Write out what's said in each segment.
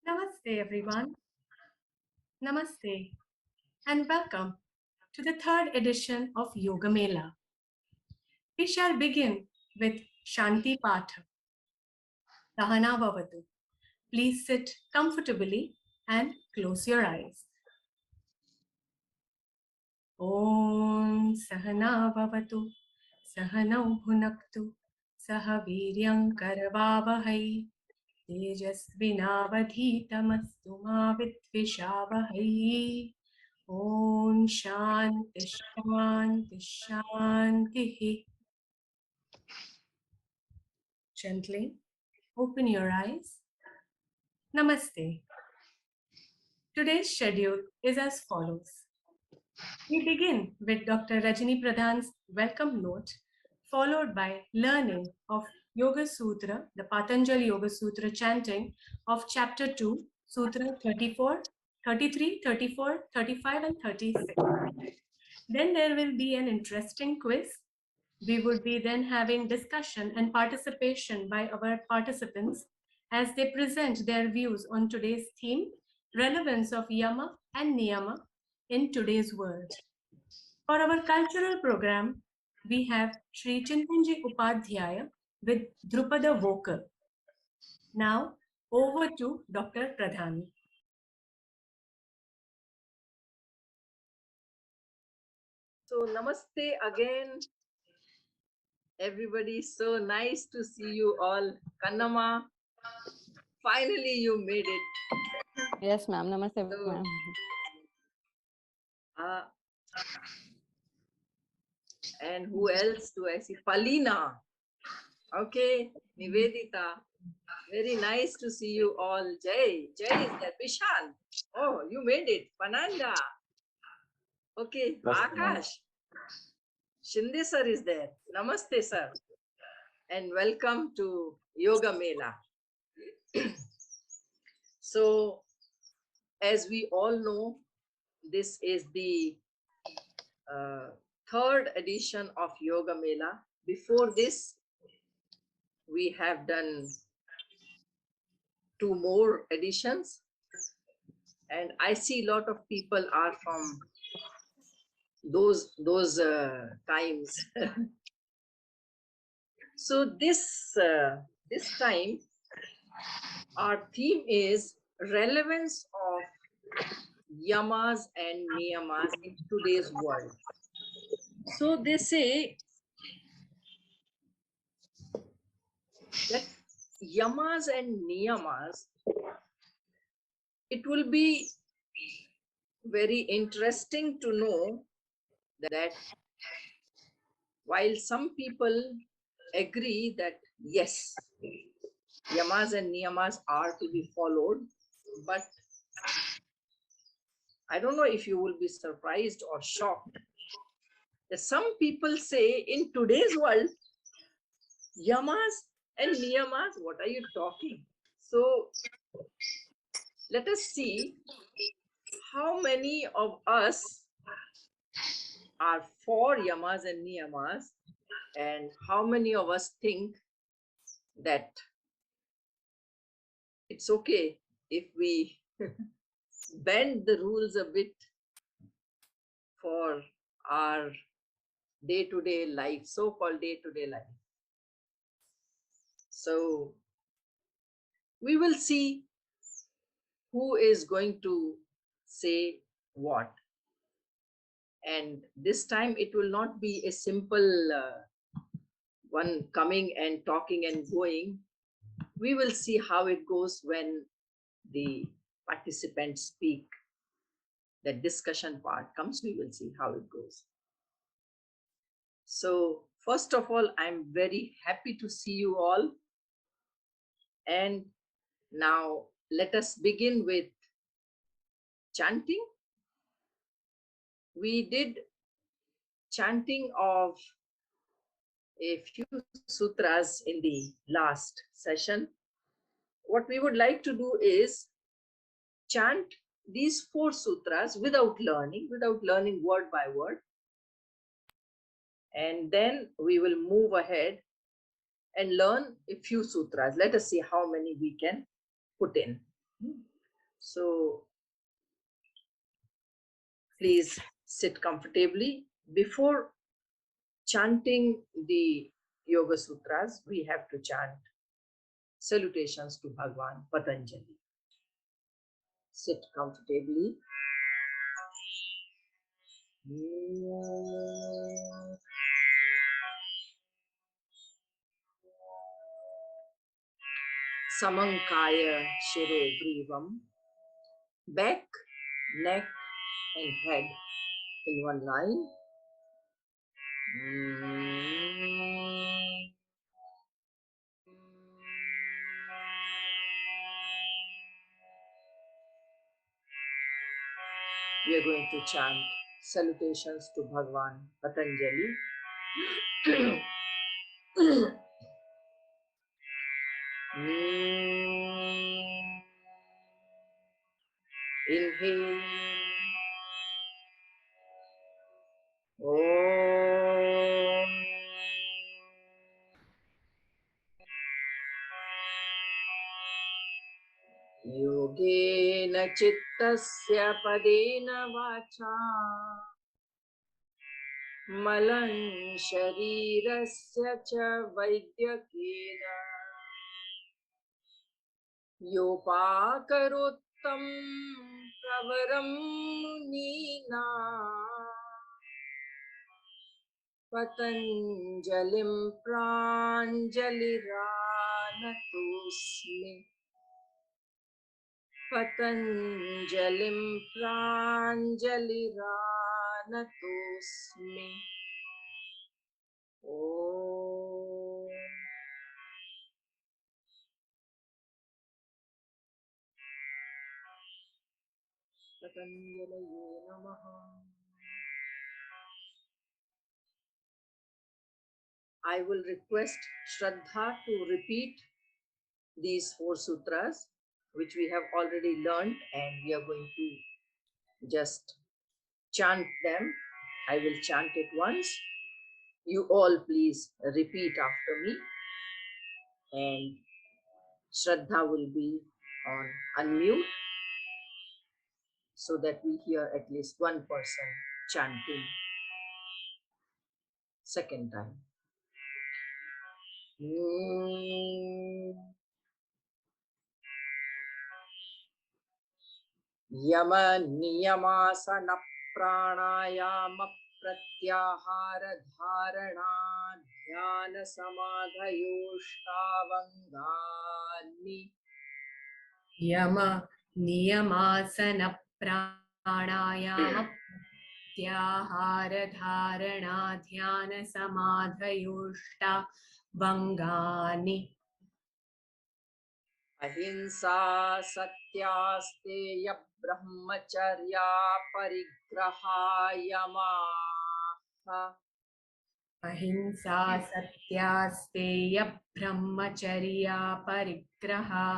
Namaste, everyone. Namaste, and welcome to the third edition of Yoga-Mela. We shall begin with Shanti Patha, Sahana Bhavatu. Please sit comfortably and close your eyes. Om Sahana Bhavatu, Sahanau Bhunaktu, Saha Viryam Karavavahai, Tejasvinavadhitamastu ma Vidvishavahai. Om Shanti Shanti Shanti. Gently open your eyes. Namaste. Today's schedule is as follows. We begin with Dr. Rajani Pradhan's welcome note, followed by learning of Yoga Sutra, the Patanjali Yoga Sutra chanting of Chapter 2, Sutra 34, 33, 34, 35, and 36. Then there will be an interesting quiz. We would be then having discussion and participation by our participants as they present their views on today's theme, relevance of yama and niyama in today's world. For our cultural program, we have Sri Chintanji Upadhyaya with Drupada Vocal. Now, over to Dr. Pradhan. So, namaste again, everybody. So nice to see you all. Kannama, finally you made it. Yes, ma'am. Namaste, So, ma'am. And who else do I see? Palina. Okay, Nivedita. Very nice to see you all. Jay is there. Vishal. Oh, you made it. Pananda. Okay, Akash. Shinde sir is there. Namaste, sir. And welcome to Yoga-Mela. So, as we all know, this is the third edition of Yoga-Mela. Before this, we have done 2 more editions. And I see a lot of people are from those times. So this time, our theme is relevance of yamas and niyamas in today's world. So they say that yamas and niyamas, it will be very interesting to know that while some people agree that yes, yamas and niyamas are to be followed, but I don't know if you will be surprised or shocked that some people say in today's world, yamas and niyamas, what are you talking? So let us see how many of us are for yamas and niyamas and how many of us think that it's okay if we bend the rules a bit for our day-to-day life, so-called day-to-day life. So we will see who is going to say what. And this time it will not be a simple one coming and talking and going. We will see how it goes when the participants speak. The discussion part comes, we will see how it goes. So first of all, I'm very happy to see you all. And now let us begin with chanting. We did chanting of a few sutras in the last session. What we would like to do is chant these 4 sutras without learning word by word. And then we will move ahead and learn a few sutras. Let us see how many we can put in. So please sit comfortably. Before chanting the Yoga Sutras, we have to chant salutations to Bhagwan Patanjali. Sit comfortably. Samankaya Shire Grivam. Back, neck, and head in one line. We are going to chant salutations to Bhagwan Patanjali. Inhale. Om. Yogena chittasya padena vacha malan sharirasya cha vaidyakena yopakarottam pravaram nina patanjalim pranjaliranatosmi patanjalim pranjaliranatosmi. Om. Patanjalaye namaha. I will request Shraddha to repeat these 4 sutras, which we have already learned, and we are going to just chant them. I will chant it once. You all please repeat after me, and Shraddha will be on unmute so that we hear at least one person chanting second time. Yama niyamasana pranayama pratyahara dharana dhyana samadhayoštavangani. Yama niyamasana pranayama pratyahara dharana dhyana samadhayoshta vangani. Ahimsa satyasteya brahmacharya parigraha yamaha. Ahimsa satya steya brahmacharya parigraha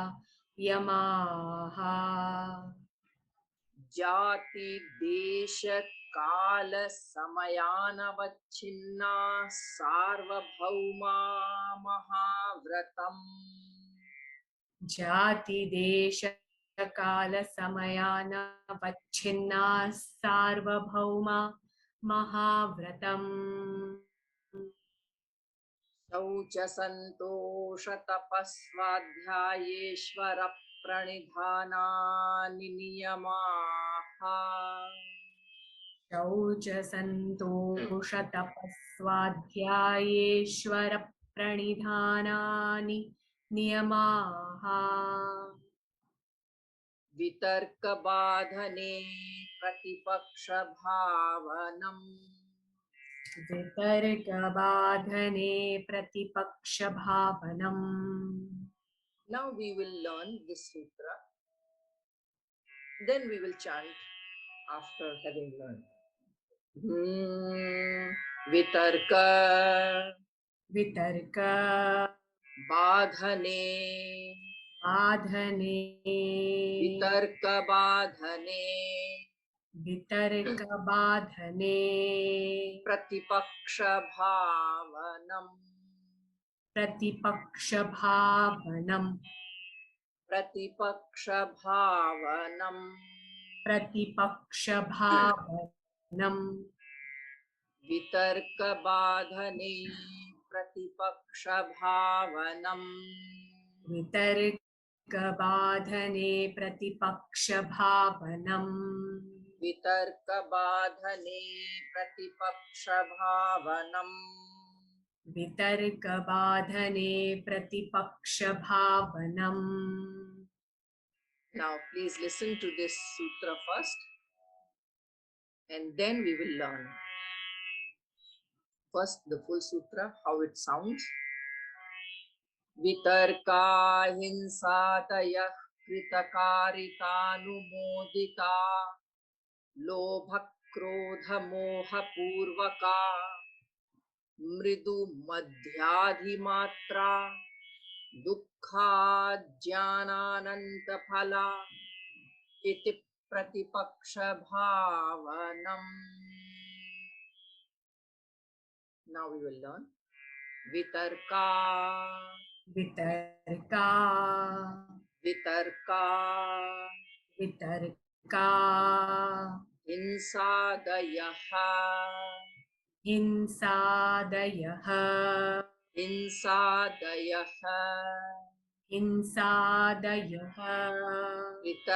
yamaha. Jati desha kala samayanavachinna sarvabhauma mahavratam. Jati desha kala samayana vachinna sarvabhauma mahavratam. Shaucha santosha tapasvadhyayeshvara pranidhanani niyamaha. Shaucha santosha tapasvadhyayeshvara pranidhanani niyamaha. Vitarka badhane pratipaksha bhavanam. वितर्कबाधने प्रतिपक्षभावनम्. Now we will learn this sutra. Then we will chant after having learned. Vitarka वितर्क badhane. बाधने Vitarka badhane वितर्कबाधने pratipaksha bhavanam. प्रतिपक्षभावनम्. प्रतिपक्षभावनम् प्रतिपक्षभावनम् वितर्कबाधने प्रतिपक्षभावनम् वितर्कबाधने प्रतिपक्षभावनम् वितर्कबाधने प्रतिपक्षभावनम् वितर्कबाधने प्रतिपक्षभावनम्. Now please listen to this sutra first and then we will learn. First the full sutra, how it sounds. वितर्का हिंसातयः कृतकारितानुमोदिता लोभक्रोधमोहपूर्वका मृदु मध्याधिमात्रा दुःखाज्ञानानन्तफला इति प्रतिपक्षभावनम्. Now we will learn. वितर्का वितर्का वितर्का वितर्का हिंसादयः हिंसादयः हिंसादयः हिंसादयः कृत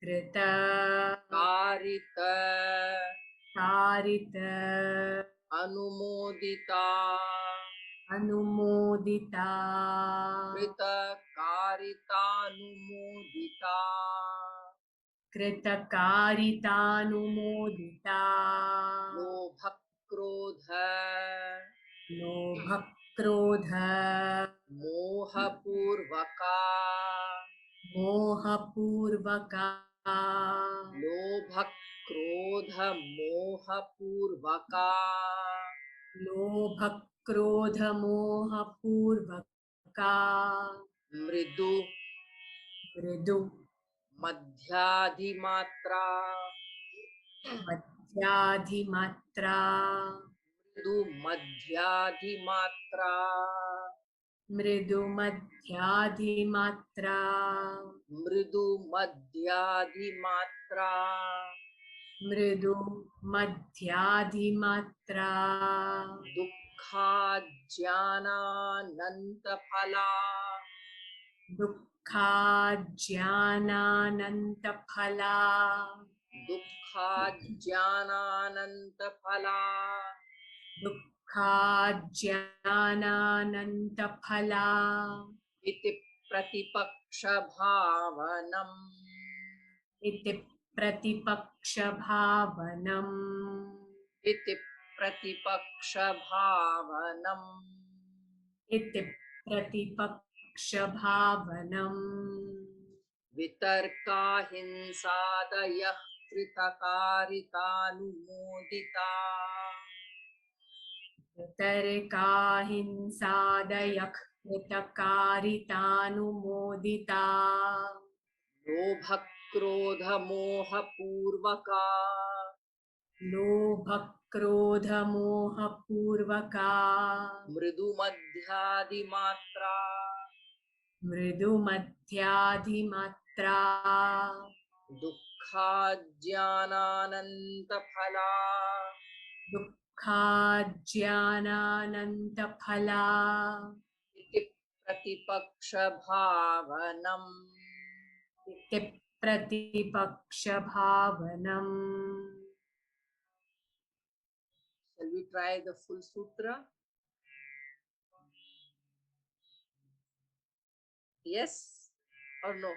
कृत कारित कारित अनुमोदिता अनुमोदिता कृत कारितानुमोदिता कृतकारितानुमोदिता लोभक्रोध लोभक्रोध मोहपूर्वका मोहपूर्वका लोभक्रोध मोहपूर्वका लोभक्रोधमोहपूर्वका मृदु मृदु मध्याधिमात्रा मध्याधिमात्रा मृदु मध्याधिमात्रा मृदु मध्याधिमात्रा मृदु मध्याधिमात्रा मृदु मध्याधिमात्रा दुःखाज्ञानानन्तफला दुःखाज्ञानानन्तफला दुःखाज्ञानानन्तफला दुःखाज्ञानानन्तफला इति प्रतिपक्षभावनम्. इति प्रतिपक्षभावनम्. इति प्रतिपक्षभावनम्. इति प्रतिपक्षभावनम्. वितर्का हिंसादयः कृतकारितानुमोदिता वितर्का हिंसादयः कृतकारितानुमोदिता लोभक्रोधमोहपूर्वका लोभक्रोधमोहपूर्वका मृदुमध्यादिमात्रा मृदुमध्याधिमात्रा दुःखाज्ञानानन्तफला दुःखाज्ञानानन्तफला इति प्रतिपक्षभावनम्. इति प्रतिपक्षभावनम्. Shall we try the full sutra? Yes or no?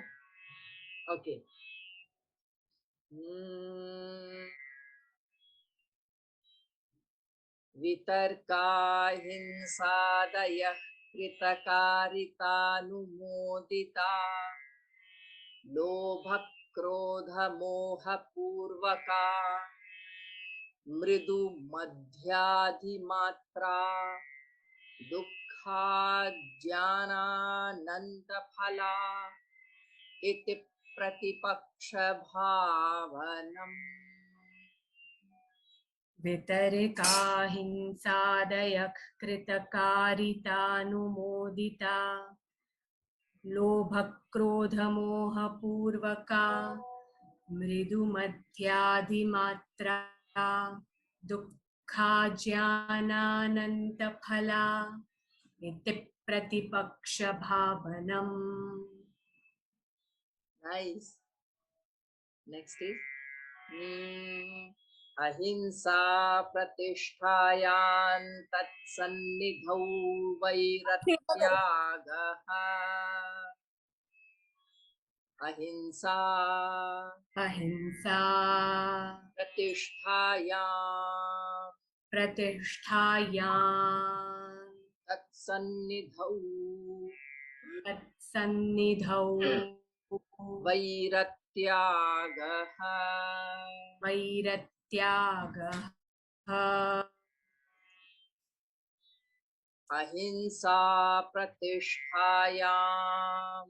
Okay. वितर्का हिंसादयः कृतकारितानुमोदिता लोभक्रोधमोहपूर्वका मृदु मध्याधिमात्रा दुःखाज्ञानानन्तफला इति प्रतिपक्षभावनम्. वितर्का हिंसादयः कृतकारितानुमोदिता लोभक्रोधमोहपूर्वका मृदुमध्याधिमात्रा दुःखाज्ञानानन्तफला इति प्रतिपक्षभावनम्. Nice. Next is ahimsa pratishthayan tatsannidhau vairatyagaha. Ahimsa अहिंसा pratishthayan प्रतिष्ठायां tatsannidhau तत्सन्निधौ vairatyagaha. वैरत्यागः. Ahimsa pratishthayan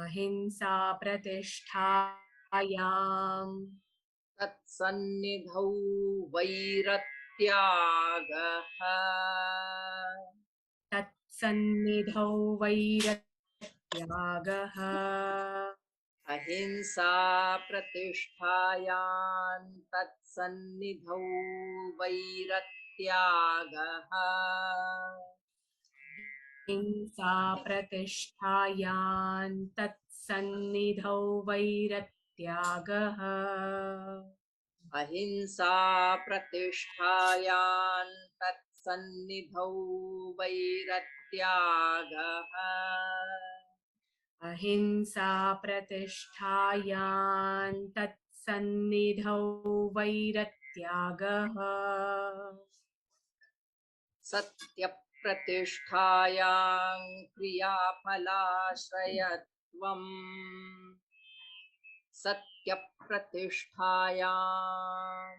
अहिंसा प्रतिष्ठायां tatsannidhau vairatyagaha. तत्सन्निधौ वैरत्यागः. Ahimsa pratishthayan tatsannidhau vairatyagaha. हिंसा प्रतिष्ठायां तत्सन्निधौ वैरत्यागः. Ahimsa pratishthayan tatsannidhau vairatyagaha. अहिंसा प्रतिष्ठायां तत्सन्निधौ वैरत्यागः. सत्यप्रतिष्ठायां क्रियाफलाश्रयत्वम्. सत्यप्रतिष्ठायां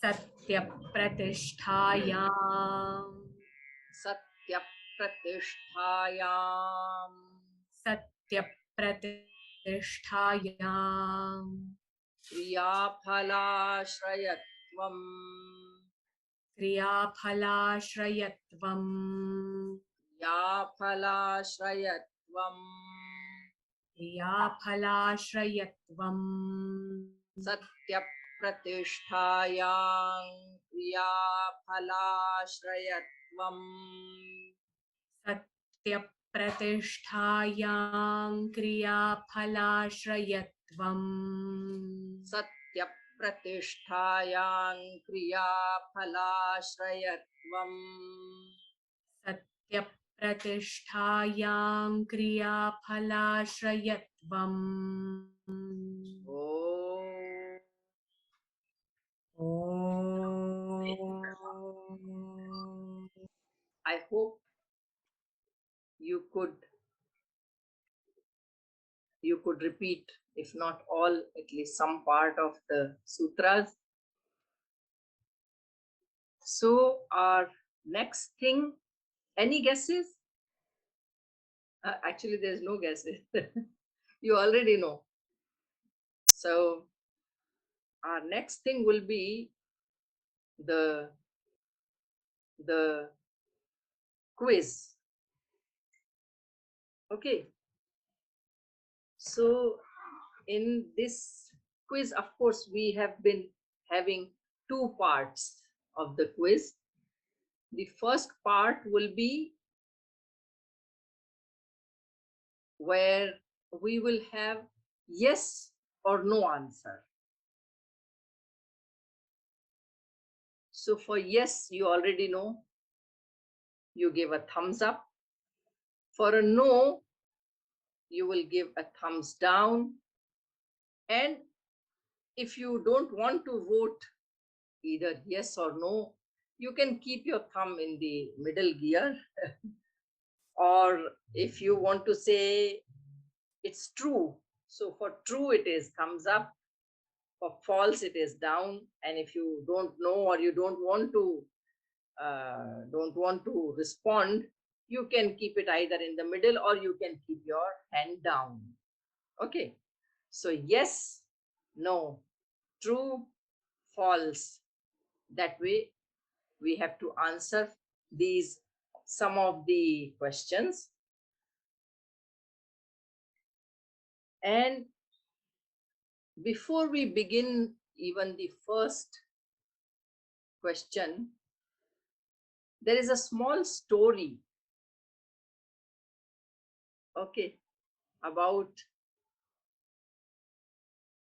सत्यप्रतिष्ठायां सत्यप्रतिष्ठायां सत्यप्रतिष्ठायां क्रियाफलाश्रयत्वम्. क्रियाफलाश्रयत्वम्. क्रियाफलाश्रयत्वम्. क्रियाफलाश्रयत्वम्. सत्यप्रतिष्ठायां क्रियाफलाश्रयत्वम्. सत्यप्रतिष्ठायां क्रियाफलाश्रयत्वम्. सत्यप्रतिष्ठायां क्रियाफलाश्रयत्वम्. सत्यप्रतिष्ठायां क्रियाफलाश्रयत्वम्. Oh, Om. I hope you could repeat, if not all, at least some part of the sutras. So our next thing, any guesses? Actually, there's no guesses. You already know. So our next thing will be the quiz. Okay. So in this quiz, of course, we have been having two parts of the quiz. The first part will be where we will have yes or no answer. So for yes, you already know, you give a thumbs up. For a no, you will give a thumbs down. And if you don't want to vote either yes or no, you can keep your thumb in the middle gear. Or if you want to say it's true, so for true it is thumbs up, for false it is down. And if you don't know or you don't want to respond, you can keep it either in the middle or you can keep your hand down. Okay, so yes, no, true, false. That way we have to answer these some of the questions. And before we begin even the first question, there is a small story, okay, about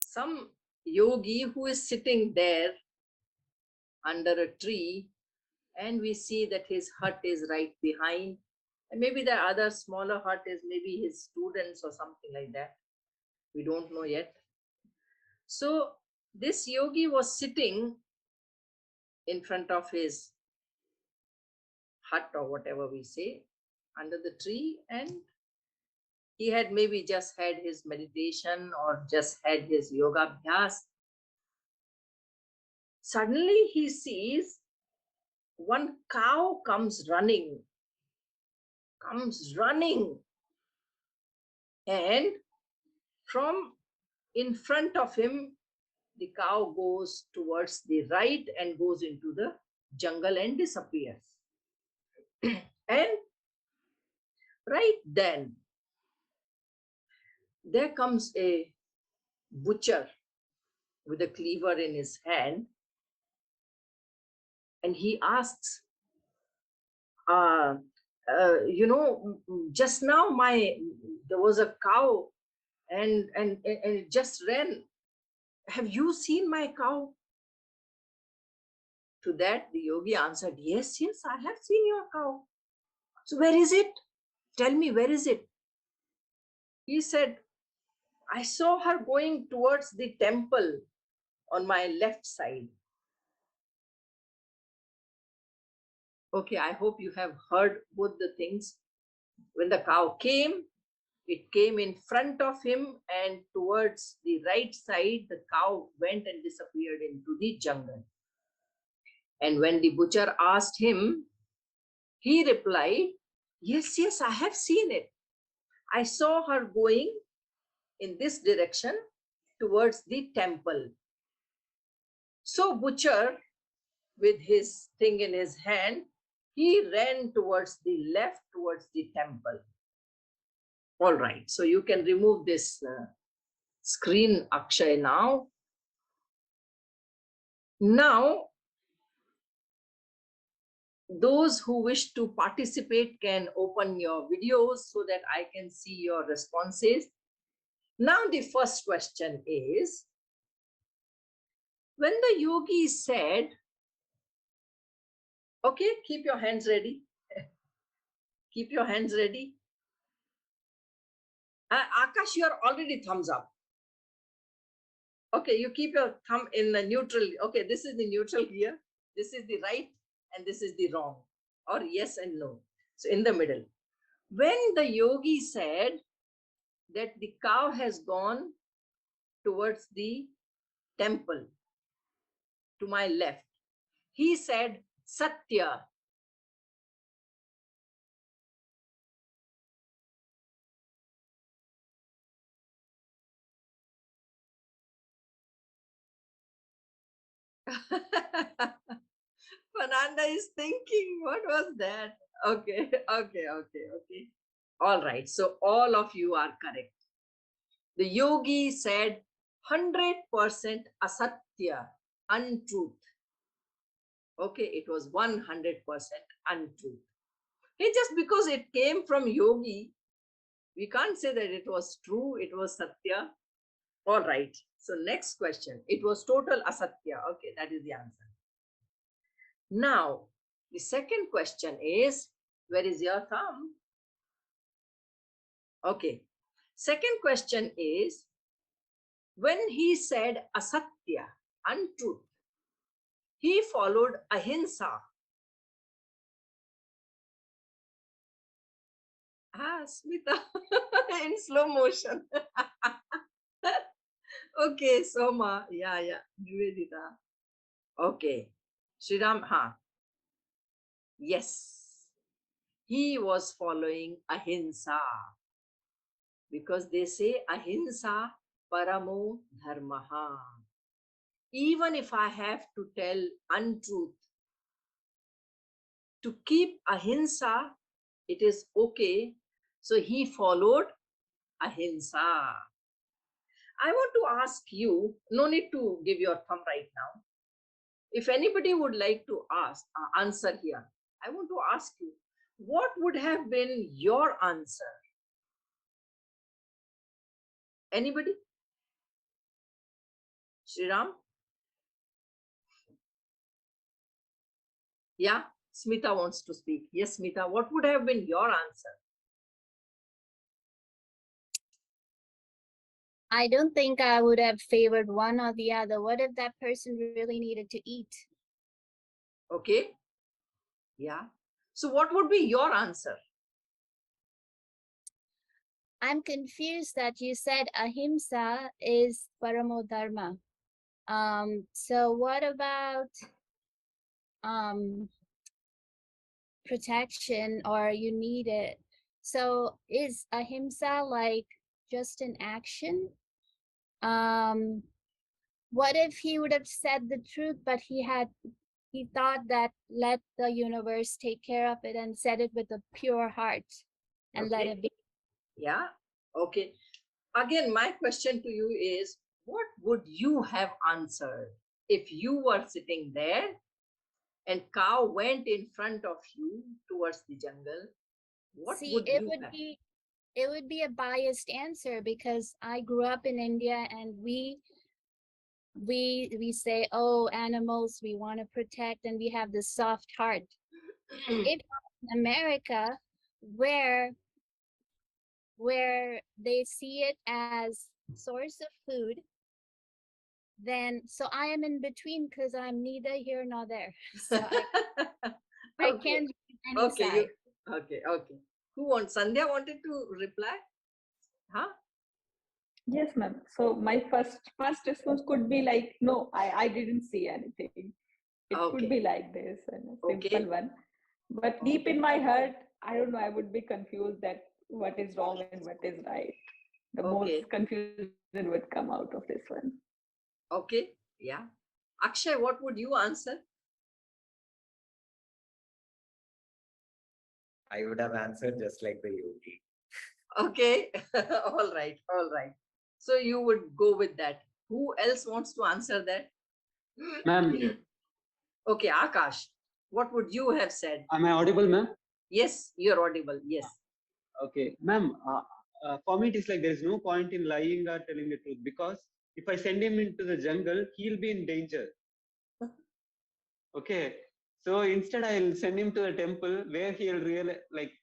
some yogi who is sitting there under a tree, and we see that his hut is right behind, and maybe the other smaller hut is maybe his students or something like that. We don't know yet. So this yogi was sitting in front of his hut or whatever we say under the tree, and he had maybe just had his meditation or just had his yoga abhyas. Suddenly he sees one cow comes running, and from in front of him, the cow goes towards the right and goes into the jungle and disappears. And right then, there comes a butcher with a cleaver in his hand, and he asks, uh, just now there was a cow, and it just ran. Have you seen my cow? To that, the yogi answered, yes, yes, I have seen your cow. So where is it? Tell me, where is it? He said, I saw her going towards the temple on my left side. Okay, I hope you have heard both the things. When the cow came, it came in front of him, and towards the right side, the cow went and disappeared into the jungle. And when the butcher asked him, he replied, yes, yes, I have seen it. I saw her going in this direction towards the temple. So butcher, with his thing in his hand, he ran towards the left, towards the temple. All right, so you can remove this screen, Akshay, now. Now, those who wish to participate can open your videos so that I can see your responses. Now, the first question is, when the yogi said, okay, keep your hands ready. Keep your hands ready. Akash, you are already thumbs up. Okay, you keep your thumb in the neutral. Okay, this is the neutral here. This is the right and this is the wrong, or yes and no. So in the middle. When the yogi said that the cow has gone towards the temple to my left, he said Satya. Fernanda is thinking, what was that? Okay, okay. All right, so all of you are correct. The yogi said 100% asatya, untruth. Okay, it was 100% untruth. Hey, just because it came from yogi, we can't say that it was true, it was satya. All right, so next question. It was total asatya. Okay, that is the answer. Now, the second question is, where is your thumb? Okay, second question is, when he said asatya, untruth, he followed ahimsa. Smita, in slow motion. Okay, Soma, yeah, Nivedita. Okay, Sriram, yes, he was following ahimsa, because they say ahimsa paramo dharmaha. Even if I have to tell untruth, to keep ahimsa, it is okay. So he followed ahimsa. I want to ask you, no need to give your thumb right now. If anybody would like to ask, answer here, I want to ask you, what would have been your answer? Anybody? Shriram? Yeah, Smita wants to speak. Yes, Smita, what would have been your answer? I don't think I would have favored one or the other. What if that person really needed to eat? Okay. Yeah. So what would be your answer? I'm confused that you said ahimsa is paramo dharma. So what about protection, or you need it? So is ahimsa like just an action? What if he would have said the truth, but he thought that let the universe take care of it and said it with a pure heart and let Okay. it be? Yeah. Okay. Again, my question to you is, what would you have answered if you were sitting there and cow went in front of you towards the jungle? What See, would you have? it would be a biased answer because I grew up in India and we say, oh, animals we want to protect, and we have this soft heart. If in America, where they see it as source of food, then so I am in between because I'm neither here nor there. So I Okay. can't be any Okay. You side. okay. Okay. Who wants? Sandhya wanted to reply? Huh? Yes, ma'am. So my first response could be like, no, I didn't see anything. It could be Okay. like this and a simple Okay. one. But deep in my heart, I don't know, I would be confused that what is wrong and what is right. The most Okay. confusion would come out of this one. Okay. Yeah. Akshay, what would you answer? I would have answered just like the yogi. Okay. All right. All right. So you would go with that. Who else wants to answer that? Ma'am, Okay, Akash, what would you have said? am I audible, ma'am? Yes, you're audible. Yes. Okay, ma'am. For me, it is like there is no point in lying or telling the truth, because if I send him into the jungle, he'll be in danger. Okay, so instead I'll send him to a temple where he'll realize, like,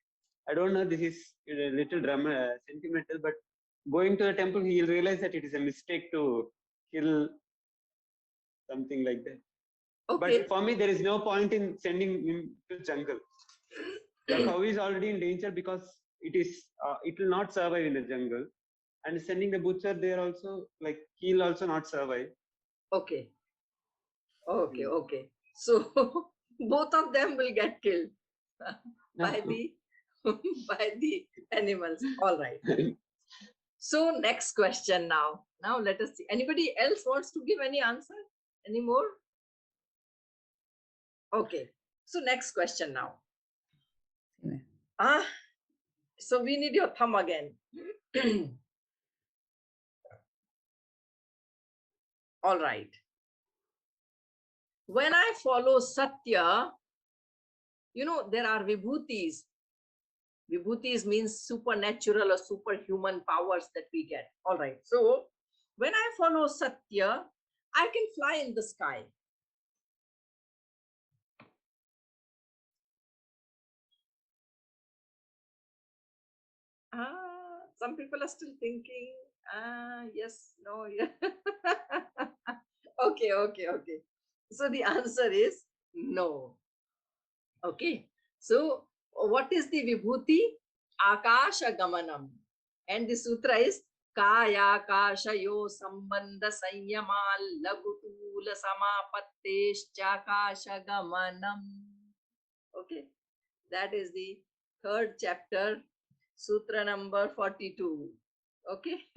I don't know, this is a little sentimental, but going to a temple, he'll realize that it is a mistake to kill something like that. Okay. But for me, there is no point in sending him to jungle. The cow is already in danger because it will not survive in the jungle, and sending the butcher there also, like, he'll also not survive. Okay. Okay. Okay. So both of them will get killed by the by the animals. All right. So next question now. Now let us see. Anybody else wants to give any answer? Any more? Okay. So next question now. So we need your thumb again. All right. When I follow Satya, there are vibhutis. Vibhutis means supernatural or superhuman powers that we get. All right. So when I follow Satya, I can fly in the sky. Some people are still thinking, yes, no, yeah. Okay, okay, okay. So the answer is no. Okay. So what is the vibhuti? Akasha gamanam. And the sutra is kaya kashayo sambandha sanyamal lagutula samapatteschakasha gamanam. Okay. That is the third chapter, sutra number 42. Okay.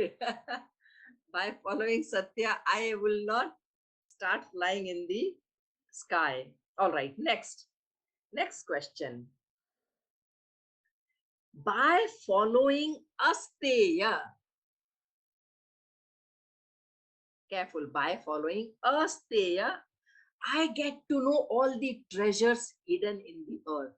By following Satya, I will not start flying in the sky. All right. Next question. By following asteya, Careful. By following asteya, I get to know all the treasures hidden in the earth.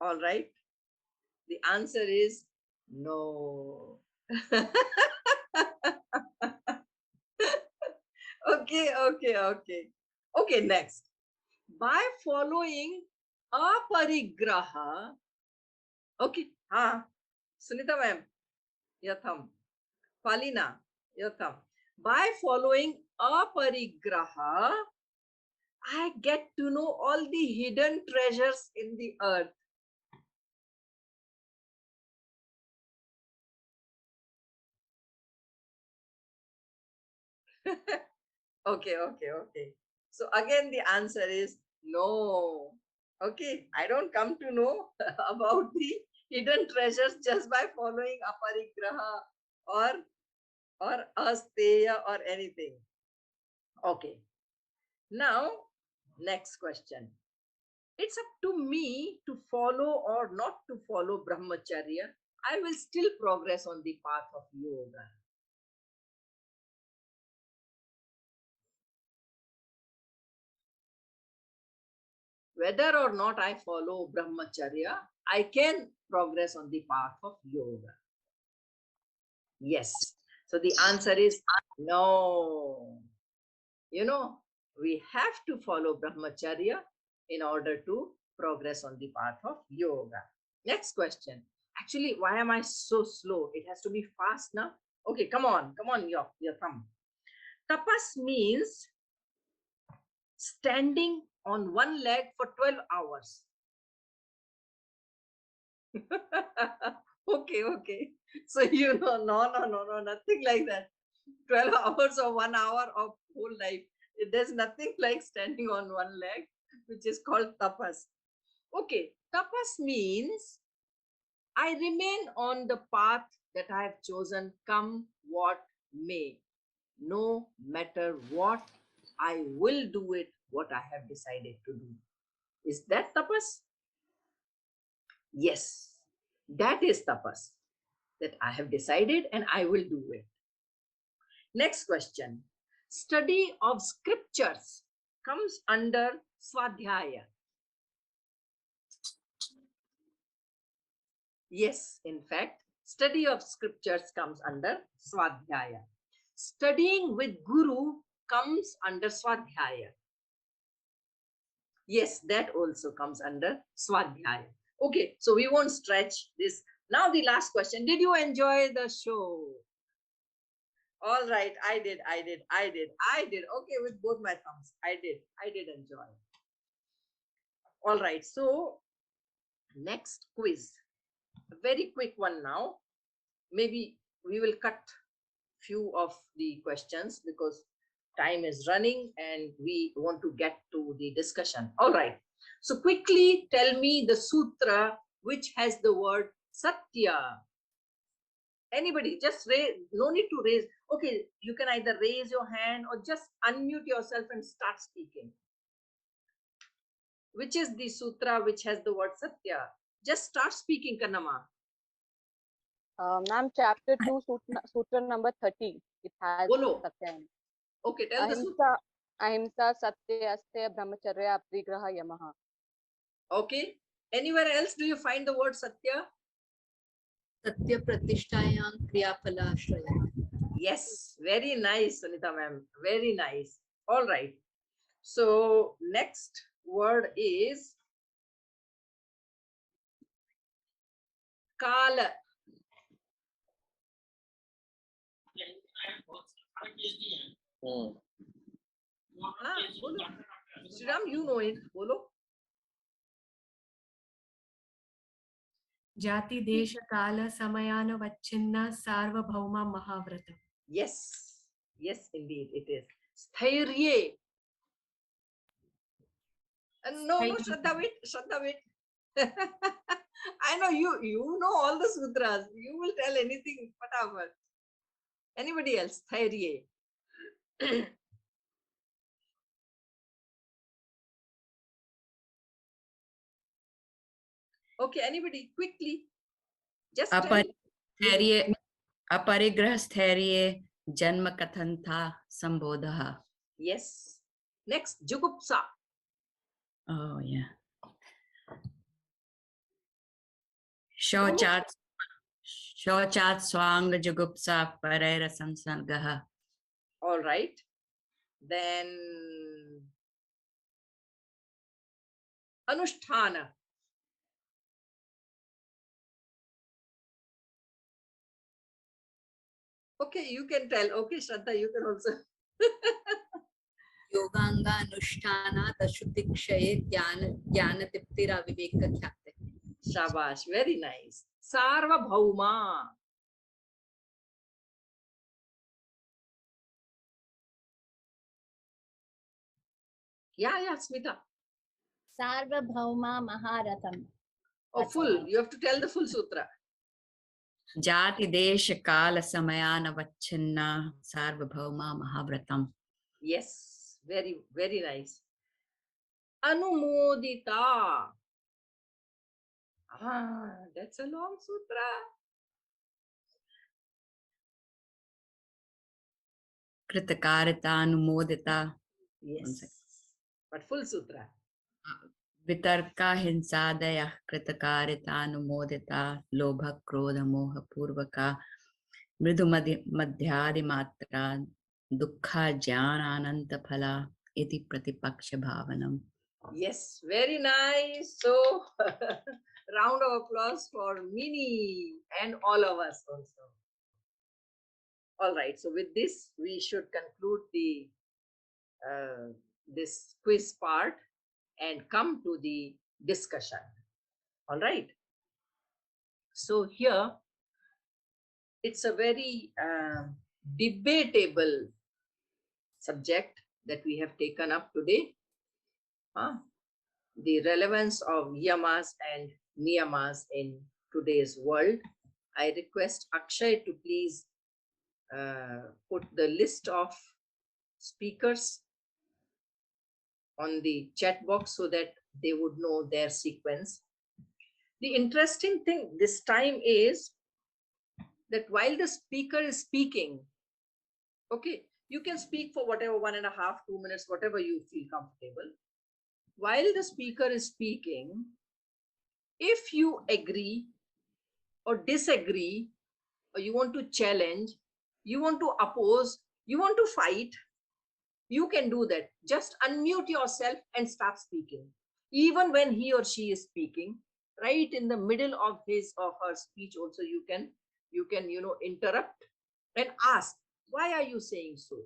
All right. The answer is no. Okay. Okay, next. By following aparigraha, okay, Sunita ma'am, your thumb. Palina, your thumb. By following aparigraha, I get to know all the hidden treasures in the earth. Okay. So again, the answer is no. Okay, I don't come to know about the hidden treasures just by following aparigraha or asteya or anything. Okay. Now, next question. It's up to me to follow or not to follow brahmacharya. I will still progress on the path of yoga. Whether or not I follow brahmacharya, I can progress on the path of yoga. Yes. So the answer is no. You know, we have to follow brahmacharya in order to progress on the path of yoga. Next question. Actually, why am I so slow? It has to be fast now. Okay, come on, your thumb. Tapas means standing on one leg for 12 hours. Okay. So no, nothing like that. 12 hours or 1 hour of whole life. There's nothing like standing on one leg, which is called tapas. Okay, tapas means I remain on the path that I have chosen, come what may. No matter what, I will do it, what I have decided to do. Is that tapas? Yes, that is tapas. That I have decided and I will do it. Next question. Study of scriptures comes under swadhyaya. Yes, in fact, study of scriptures comes under swadhyaya. Studying with guru comes under swadhyaya. Yes, that also comes under swadhyaya. Okay, so we won't stretch this. Now the last question. Did you enjoy the show? All right, I did. Okay, with both my thumbs. I did enjoy. All right, so next quiz. A very quick one now. Maybe we will cut few of the questions because time is running and we want to get to the discussion. All right. So quickly tell me the sutra which has the word Satya. Anybody, just raise, no need to raise. Okay, you can either raise your hand or just unmute yourself and start speaking. Which is the sutra which has the word Satya? Just start speaking, Kannama. Ma'am, chapter 2, sutra number 30. It has Bolo. Satya. Okay, tell the sutra. Ahimsa, Satya, Asteya, Brahmacharya, Aparigraha, Yamaha. Okay. Anywhere else do you find the word Satya? Satya Pratishtayam Kriyapala Ashraya. Yes, very nice, Sunita ma'am. Very nice. All right. So next word is Kala. Bolo. Sriram, you know it. Bolo. Jati Desha Kala Samayana Vachinna Sarvabhauma Mahavrata. Yes. Yes, indeed, it is. Sthairye. No, Shraddha, wait. I know you know all the sutras. You will tell anything, whatever. Anybody else? Sthairye. Okay, anybody quickly? Just tell. स्थैर्य अपरिग्रह स्थैर्य जन्म कथन था संबोधः. Yes. Next, jugupsa. Oh yeah. शौचात् स्वांग जुगुप्सा परैर संसर्गः. All right. Then anusthana. Okay, you can tell. Okay, Shraddha, you can also. योगांगा अनुष्ठानात् अशुद्धिक्षये ज्ञानदीप्तिरविवेकख्याते. Shabash, very nice. Sarvabhauma. Yeah, Smita. Sarvabhauma Maharatham. Oh, That's all. full. You have to tell the full sutra. जाति देश काल समयानवच्छिन्ना सार्वभौमा महाव्रतम. Yes, very, very nice. Anumodita. Ah, that's a long sutra. कृतकारिता अनुमोदिता. Yes. But full sutra. वितर्का हिंसादय कृतकारिता अनुमोदिता लोभ क्रोध मोह पूर्वका मृदु मध्यादि मात्रा दुखा ज्ञान अनंत फला इति प्रतिपक्ष भावनम. Yes, very nice. So, round of applause for Mini and all of us also. All right. So, with this, we should conclude the this quiz part and come to the discussion. All right. So here, it's a very debatable subject that we have taken up today. The relevance of yamas and niyamas in today's world. I request Akshay to please put the list of speakers on the chat box so that they would know their sequence. The interesting thing this time is that while the speaker is speaking, okay, you can speak for whatever 1.5, 2 minutes, whatever you feel comfortable. While the speaker is speaking, if you agree or disagree, or you want to challenge, you want to oppose, you want to fight, you can do that. Just unmute yourself and start speaking. Even when he or she is speaking, right in the middle of his or her speech also, you can interrupt and ask, why are you saying so?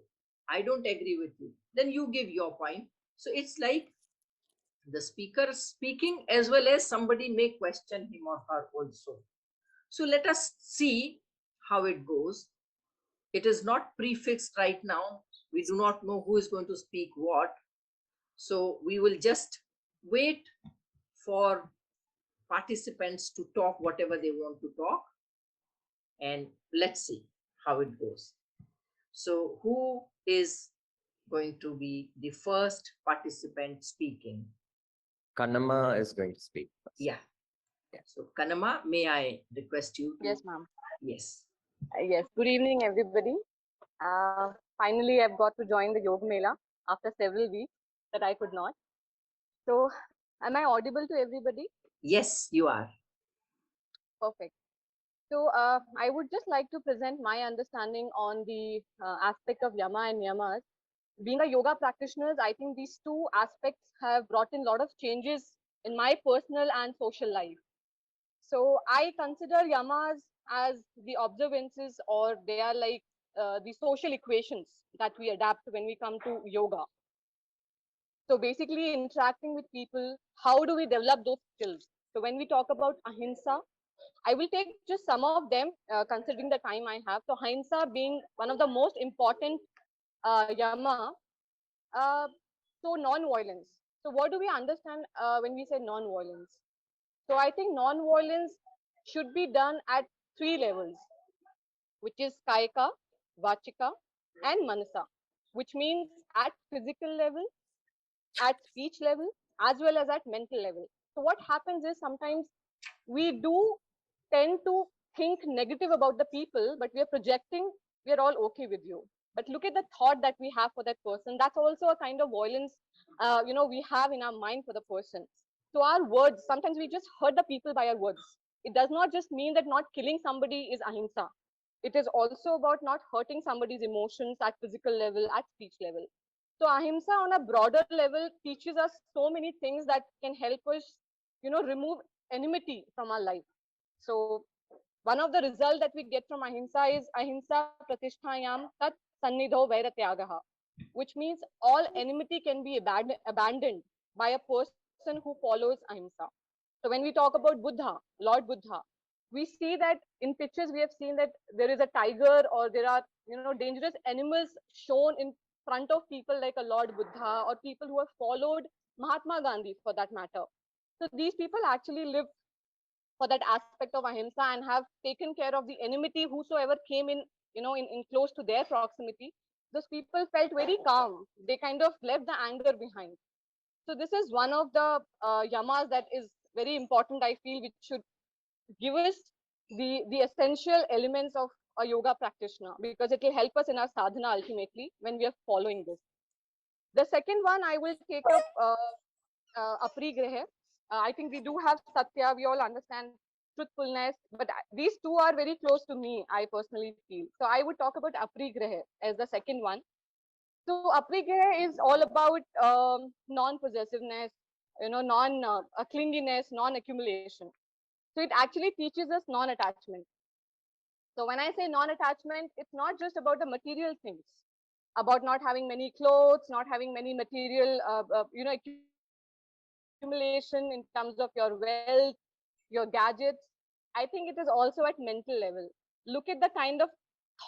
I don't agree with you. Then you give your point. So it's like the speaker speaking as well as somebody may question him or her also. So let us see how it goes. It is not prefixed right now. We do not know who is going to speak what. So we will just wait for participants to talk whatever they want to talk. And let's see how it goes. So who is going to be the first participant speaking? Kanama is going to speak first. Yeah. So Kanama, may I request you to? Yes, ma'am. Yes. Yes. Good evening, everybody. Finally, I've got to join the Yoga-Mela after several weeks that I could not. So, am I audible to everybody? Yes, you are. Perfect. So, I would just like to present my understanding on the aspect of yama and niyamas. Being a yoga practitioner, I think these two aspects have brought in a lot of changes in my personal and social life. So, I consider yamas as the observances, or they are like the social equations that we adapt when we come to yoga. So basically interacting with people, how do we develop those skills? So when we talk about ahimsa, I will take just some of them considering the time I have. So ahimsa being one of the most important yama. Uh, so non-violence. So what do we understand when we say non-violence? So I think non-violence should be done at 3 levels, which is kayaka, vachika, and manasa, which means at physical level, at speech level, as well as at mental level. So what happens is sometimes We do tend to think negative about the people, but we are projecting, we are all okay with you. But look at the thought that we have for that person. That's also a kind of violence, we have in our mind for the person. So our words, sometimes we just hurt the people by our words. It does not just mean that not killing somebody is ahimsa. It is also about not hurting somebody's emotions at physical level, at speech level. So ahimsa on a broader level teaches us so many things that can help us, remove enmity from our life. So one of the results that we get from ahimsa is ahimsa pratisthayam tat sannidho vairatyagaha, which means all enmity can be abandoned by a person who follows ahimsa. So when we talk about Buddha, Lord Buddha, we see that in pictures we have seen that there is a tiger or there are dangerous animals shown in front of people like a Lord Buddha or people who have followed Mahatma Gandhi for that matter. So these people actually live for that aspect of ahimsa and have taken care of the enmity whosoever came in, in close to their proximity. Those people felt very calm. They kind of left the anger behind. So this is one of the yamas that is very important, I feel, which should give us the essential elements of a yoga practitioner, because it will help us in our sadhana ultimately when we are following this. The second one I will take up aparigraha. I think we do have satya. We all understand truthfulness, but these two are very close to me, I personally feel. So I would talk about aparigraha as the second one. So aparigraha is all about non-possessiveness, clinginess, non-accumulation. So it actually teaches us non-attachment. So when I say non-attachment, it's not just about the material things, about not having many clothes, not having many material, accumulation in terms of your wealth, your gadgets. I think it is also at mental level. Look at the kind of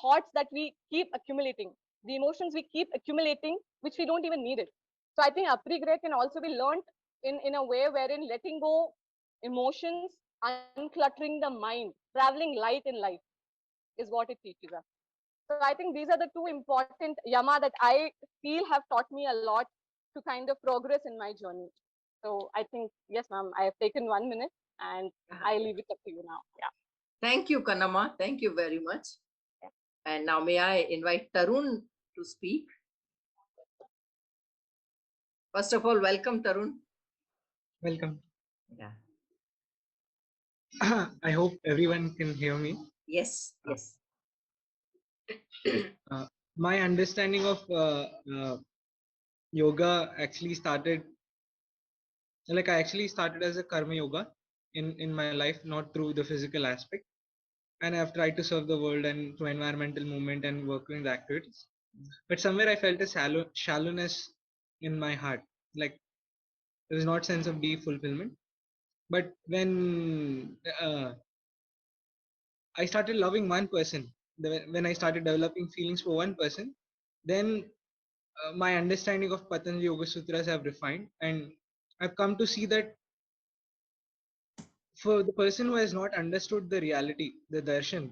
thoughts that we keep accumulating, the emotions we keep accumulating, which we don't even need it. So I think aparigraha can also be learned in a way wherein letting go emotions, uncluttering the mind, traveling light in life is what it teaches us. So I think these are the two important yama that I feel have taught me a lot to kind of progress in my journey. So I think, yes, ma'am, I have taken 1 minute and I leave it up to you now. Yeah. Thank you, Kanama. Thank you very much. Yeah. And now may I invite Tarun to speak. First of all, welcome, Tarun. Welcome. Yeah. I hope everyone can hear me. Yes, yes. My understanding of yoga actually started, like I actually started as a karma yoga in my life, not through the physical aspect. And I've tried to serve the world and through environmental movement and working the activities. But somewhere I felt a shallowness in my heart, like there was not sense of deep fulfillment. But when I started loving one person, when I started developing feelings for one person, then my understanding of Patanjali Yoga Sutras have refined, and I've come to see that for the person who has not understood the reality, the darshan,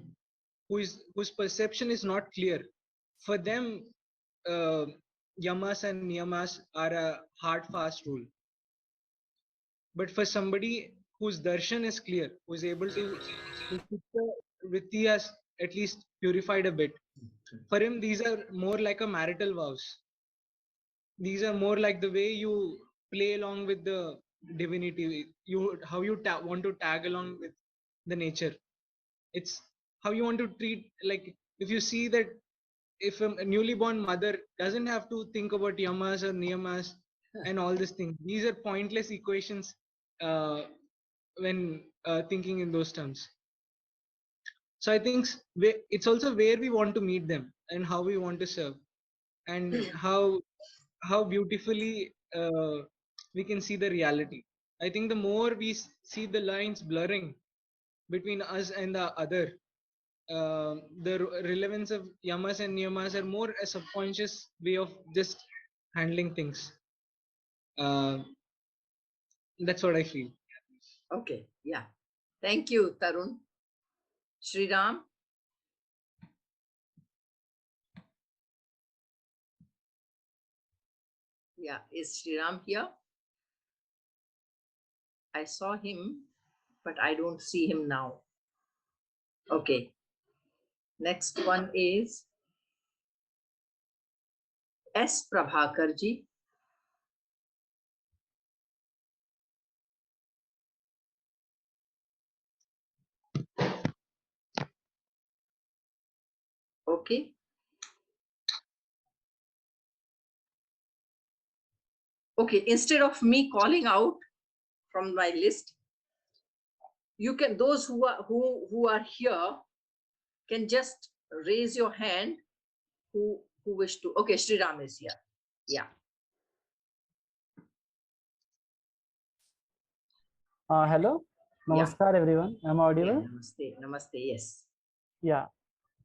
whose perception is not clear, for them, uh, yamas and niyamas are a hard, fast rule. But for somebody whose darshan is clear, who is able to keep the vrittiyas at least purified a bit, for him these are more like a marital vows. These are more like the way you play along with the divinity, you how you want to tag along with the nature. It's how you want to treat, like if you see that if a newly born mother doesn't have to think about yamas or niyamas and all these things, these are pointless equations uh, when thinking in those terms. So I think it's also where we want to meet them and how we want to serve, and how beautifully we can see the reality. I think the more we see the lines blurring between us and the other, the relevance of yamas and niyamas are more a subconscious way of just handling things. Uh, that's what I feel. Okay, yeah. Thank you, Tarun. Sri Ram. Yeah, is Sri Ram here? I saw him. but I don't see him now. Okay. Next one is S. Prabhakarji. Okay. Okay, instead of me calling out from my list, you can, those who are here can just raise your hand who wish to. Okay, Sri Ram is here. Yeah. Hello. Namaskar, everyone. Am I audible? Yeah, namaste. Namaste. Yes. Yeah.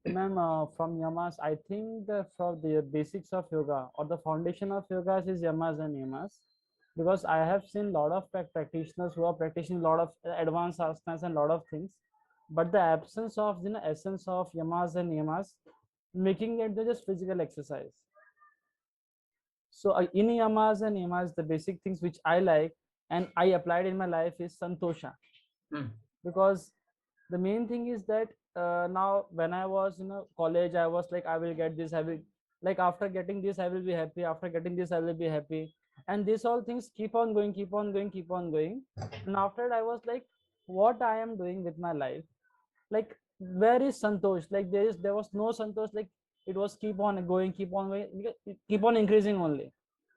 Ma'am, from Yamas, I think for the basics of yoga or the foundation of yoga is Yamas and Niyamas, because I have seen a lot of practitioners who are practicing a lot of advanced asanas and a lot of things, but the absence of essence of Yamas and Niyamas, making it just physical exercise. So in Yamas and Niyamas, the basic things which I like and I applied in my life is Santosha. Because the main thing is that now when I was college, I was like, I will get this, I will, like, after getting this I will be happy, after getting this I will be happy, and these all things keep on going, keep on going, keep on going. And after that I was like, what I am doing with my life, like, where is Santosh? Like, there was no Santosh, like it was keep on going, keep on going, keep on increasing only.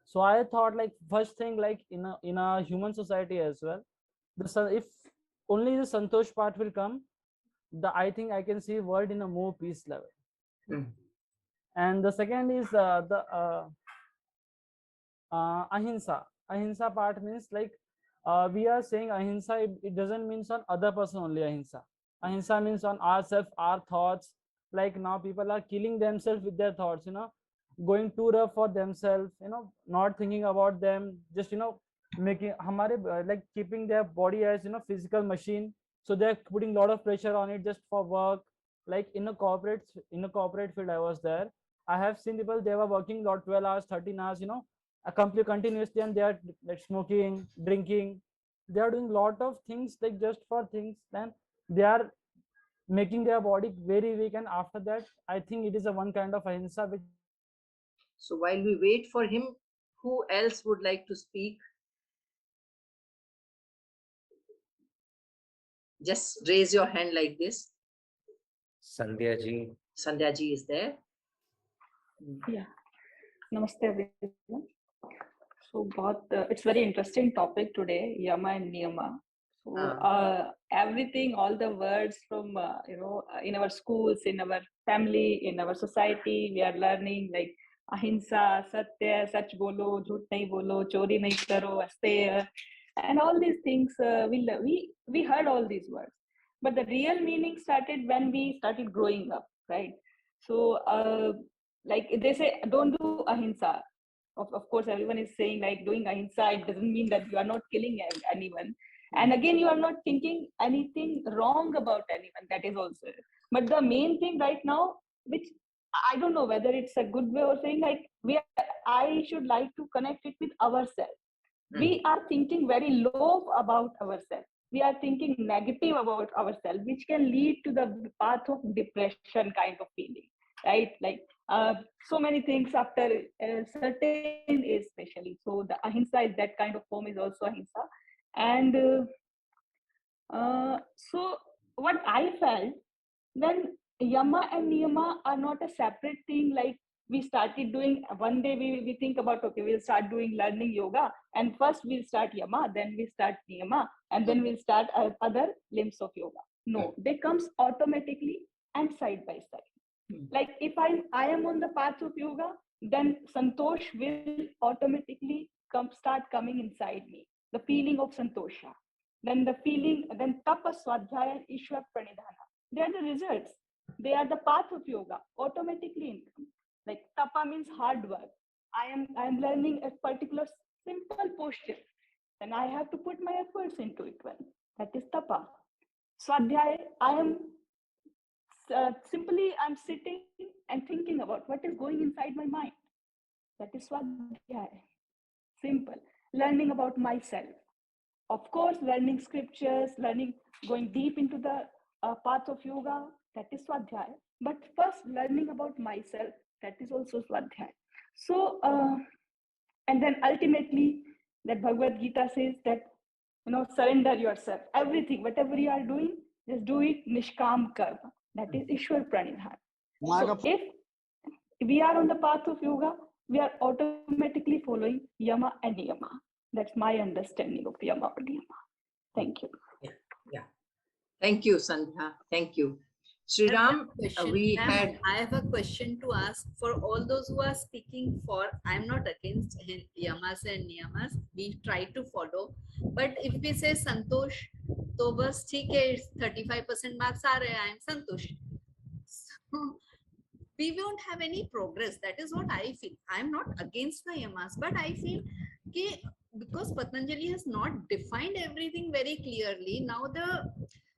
So I thought, like, first thing, like in a human society as well, if only the Santosh part will come, I think I can see world in a more peace level. And the second is the ahimsa part means, like, we are saying ahimsa, it doesn't mean on other person only. Ahimsa means on ourselves, our thoughts. Like, now people are killing themselves with their thoughts, going too rough for themselves, not thinking about them, just making like keeping their body as physical machine. So they're putting a lot of pressure on it just for work. Like in a corporate field I was there, I have seen people, they were working about 12 hours, 13 hours, complete continuously, and they are like smoking, drinking, they are doing a lot of things, like just for things, then they are making their body very weak. And after that, I think it is a one kind of ahimsa which. So while we wait for him, who else would like to speak? Just raise your hand like this. Sandhya ji. Sandhya ji is there. Yeah. Namaste, everyone. So, it's very interesting topic today, Yama and Niyama. So, everything, all the words from in our schools, in our family, in our society, we are learning like ahimsa, satya, sach bolo, jhoot nahi bolo, chori nahi karo, asteya, and all these things. We heard all these words, but the real meaning started when we started growing up, right? So, like they say, don't do ahimsa. Of course, everyone is saying like doing ahimsa, it doesn't mean that you are not killing anyone. And again, you are not thinking anything wrong about anyone. That is also. But the main thing right now, which I don't know whether it's a good way of saying, like I should like to connect it with ourselves. We are thinking very low about ourselves. We are thinking negative about ourselves, which can lead to the path of depression kind of feeling, right? Like so many things after a certain age, especially. So the ahimsa is that kind of form, is also ahimsa. And so what I felt, then yama and niyama are not a separate thing. Like we started doing one day, we think about, okay, we'll start doing learning yoga, and first we'll start yama, then we start niyama, and then we'll start other limbs of yoga. No, they comes automatically and side by side. Like if I am on the path of yoga, then santosh will automatically start coming inside me, the feeling of santosha. Then the feeling, then tapa, swadhyaya, and ishwar pranidhana, they are the results. They are the path of yoga, automatically income. Like tapa means hard work. I am learning a particular simple posture, and I have to put my efforts into it. Well, that is tapa. Swadhyaya, I am simply I'm sitting and thinking about what is going inside my mind. That is swadhyaya. Simple. Learning about myself. of course, learning scriptures, going deep into the path of yoga, that is swadhyaya. But first, learning about myself, that is also swadhyaya. So, and then ultimately, that Bhagavad Gita says that, surrender yourself, everything, whatever you are doing, just do it nishkam karma. That is Ishwar Pranidhan. So if we are on the path of yoga, we are automatically following yama and niyama. That's my understanding of yama or niyama. Thank you. Yeah. Thank you, Sandhya. Thank you. Sriram, I have a question to ask for all those who are speaking for. I'm not against yamas and niyamas. We try to follow. But if we say Santosh, तो बस ठीक है 35% marks आ रहे हैं. I'm Santosh. So, we won't have any progress. That is what I feel. I'm not against the yamas, but I feel because Patanjali has not defined everything very clearly, now the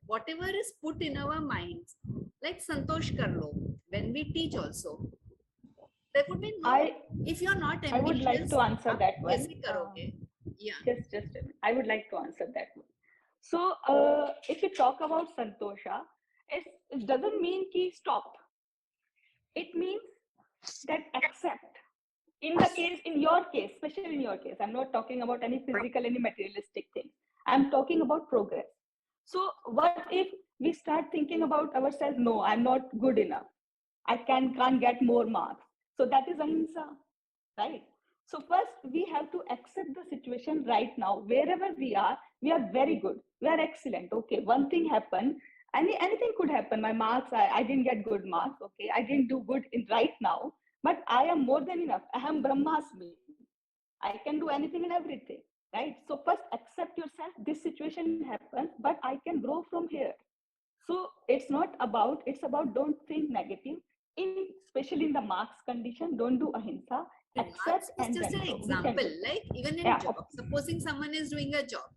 whatever is put in our minds, like Santosh kar lo, when we teach also, there would be no, if you're not ambitious, I would like to answer that one. Yeah. Just a minute. I would like to answer that one. So, if you talk about Santosha, it doesn't mean ki stop. It means that accept. In your case, especially in your case, I'm not talking about any physical, any materialistic thing. I'm talking about progress. So what if we start thinking about ourselves? No, I'm not good enough. I can't get more marks. So that is ahimsa, right? So first we have to accept the situation right now. Wherever we are very good. We are excellent. Okay, one thing happened. Anything could happen. My marks, I didn't get good marks. Okay, I didn't do good in right now. But I am more than enough. Aham Brahmasmi. I can do anything and everything, right? So first accept yourself. This situation happens, but I can grow from here. So it's about don't think negative. Especially in the marks condition, don't do ahimsa. Accept and just then an grow. example, like even in job, supposing someone is doing a job,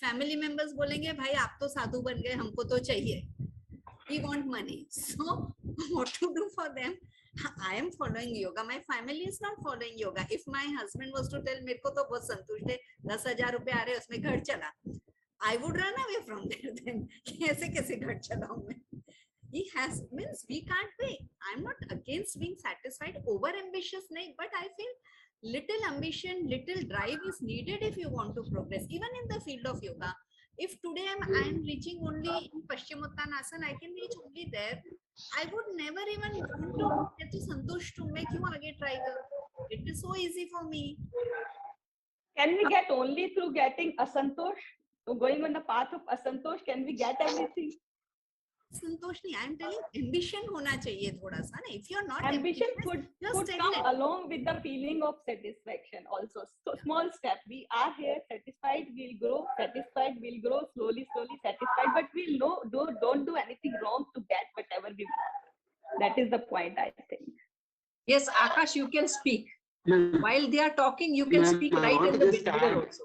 family members बोलेंगे भाई आप तो साधु बन गए, हमको तो चाहिए. We want money. So what to do for them? I am following yoga. My family is not following yoga. If my husband was to tell मेरे को तो बहुत संतुष्ट है, 10,000 रुपए आ रहे उसमें घर चला, I would run away from there then. कैसे घर चलाऊं मैं? He has means we can't pay. I'm not against being satisfied. Over ambitious nahi, but I feel little ambition, little drive is needed if you want to progress. Even in the field of yoga, if today I'm reaching only in Paschimottanasana, I can reach only there. I would never even want to get to Santosh to make you again try. It is so easy for me. Can we get only through getting asantosh? Going on the path of asantosh, can we get everything? संतोष नहीं, I am telling ambition होना चाहिए थोड़ा सा ना. If you are not ambition could come along with the feeling of satisfaction also. So small step. We are here, satisfied, we'll grow, satisfied, we'll grow, slowly, satisfied. But we'll don't do anything wrong to get whatever we want. That is the point, I think. Yes, Akash, you can speak. While they are talking, you can speak right in the middle also.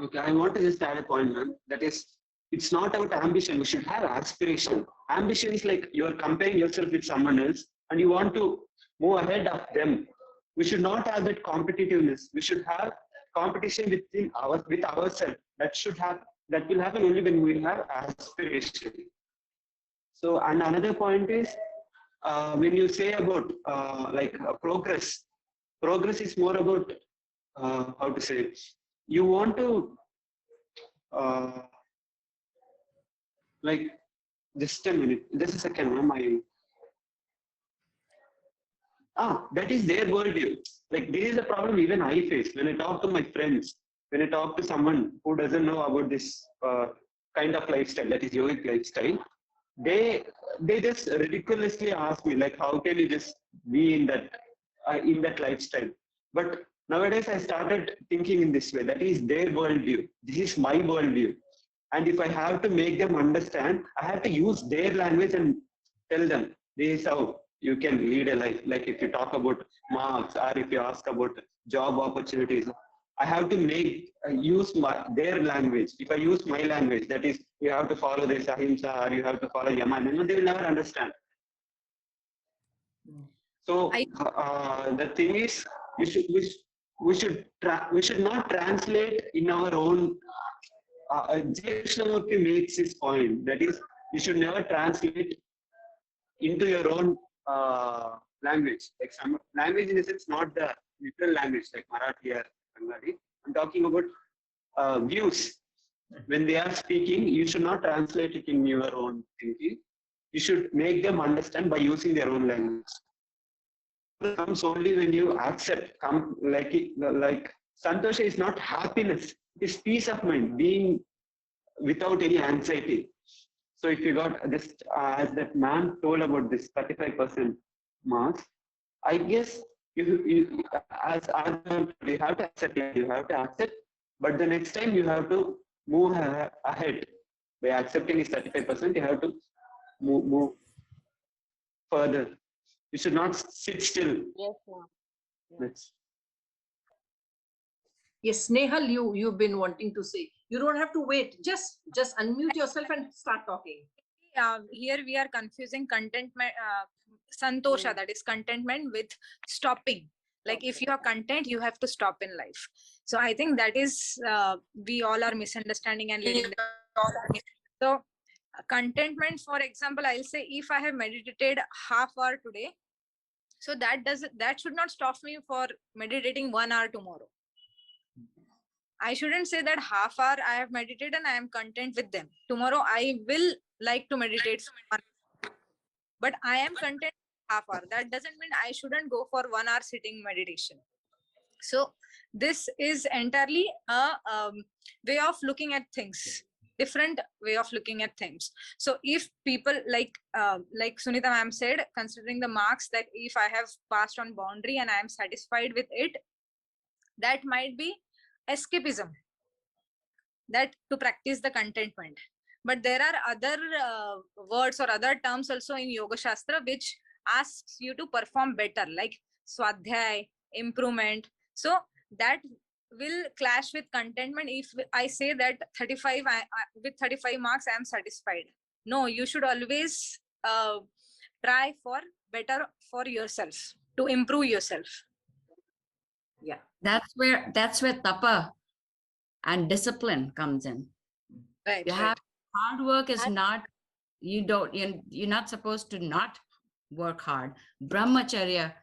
Okay, I want to just add a point, ma'am. That is, it's not about ambition. We should have aspiration. Ambition is like you're comparing yourself with someone else and you want to move ahead of them. We should not have that competitiveness. We should have competition with ourselves. That will happen only when we have aspiration. So, and another point is when you say about progress is more about how to say, you want to like, just a minute, just a second, ma'am. That is their worldview. Like, this is a problem even I face when I talk to my friends, when I talk to someone who doesn't know about this kind of lifestyle, that is yogic lifestyle. They just ridiculously ask me, like, how can you just be in that lifestyle? But nowadays I started thinking in this way, that is their worldview. This is my worldview. And if I have to make them understand, I have to use their language and tell them, this is how you can lead a life. Like if you talk about marks or if you ask about job opportunities, I have to use their language. If I use my language, that is, you have to follow this ahimsa or you have to follow yama, they will never understand. So the thing is, we should not translate in our own. J. Krishnamurti makes his point, that is, you should never translate into your own language. Like some language in a sense, not the literal language like Marathi or Bengali. I'm talking about views. When they are speaking, you should not translate it in your own thinking. You should make them understand by using their own language. It comes only when you accept. Like Santosha is not happiness; it is peace of mind, being without any anxiety. So if you got this, as that man told about this 35% marks, I guess you have to accept it. You have to accept, but the next time you have to move ahead. By accepting is 35%, you have to move further. You should not sit still. Yes, ma'am. Let's. Yes, Nehal, you've been wanting to say. You don't have to wait. Just unmute yourself and start talking. Here we are confusing contentment, santosha, that is contentment, with stopping. Like if you are content, you have to stop in life. So I think that is we all are misunderstanding and leading. So contentment, for example, I'll say if I have meditated half hour today, so that should not stop me for meditating 1 hour tomorrow. I shouldn't say that half hour I have meditated and I am content with them. Tomorrow I will like to meditate, but I am content half hour. That doesn't mean I shouldn't go for 1 hour sitting meditation. So this is entirely a way of looking at things, different way of looking at things. So if people like Sunita ma'am said, considering the marks, that if I have passed on boundary and I am satisfied with it, that might be escapism, that to practice the contentment. But there are other words or other terms also in Yoga Shastra which asks you to perform better, like swadhyay, improvement. So that will clash with contentment if I say that 35 with 35 marks I am satisfied. No, you should always try for better for yourself, to improve yourself. Yeah, that's where tapa and discipline comes in. Right, you right. have hard work is not, you're not supposed to not work hard. Brahmacharya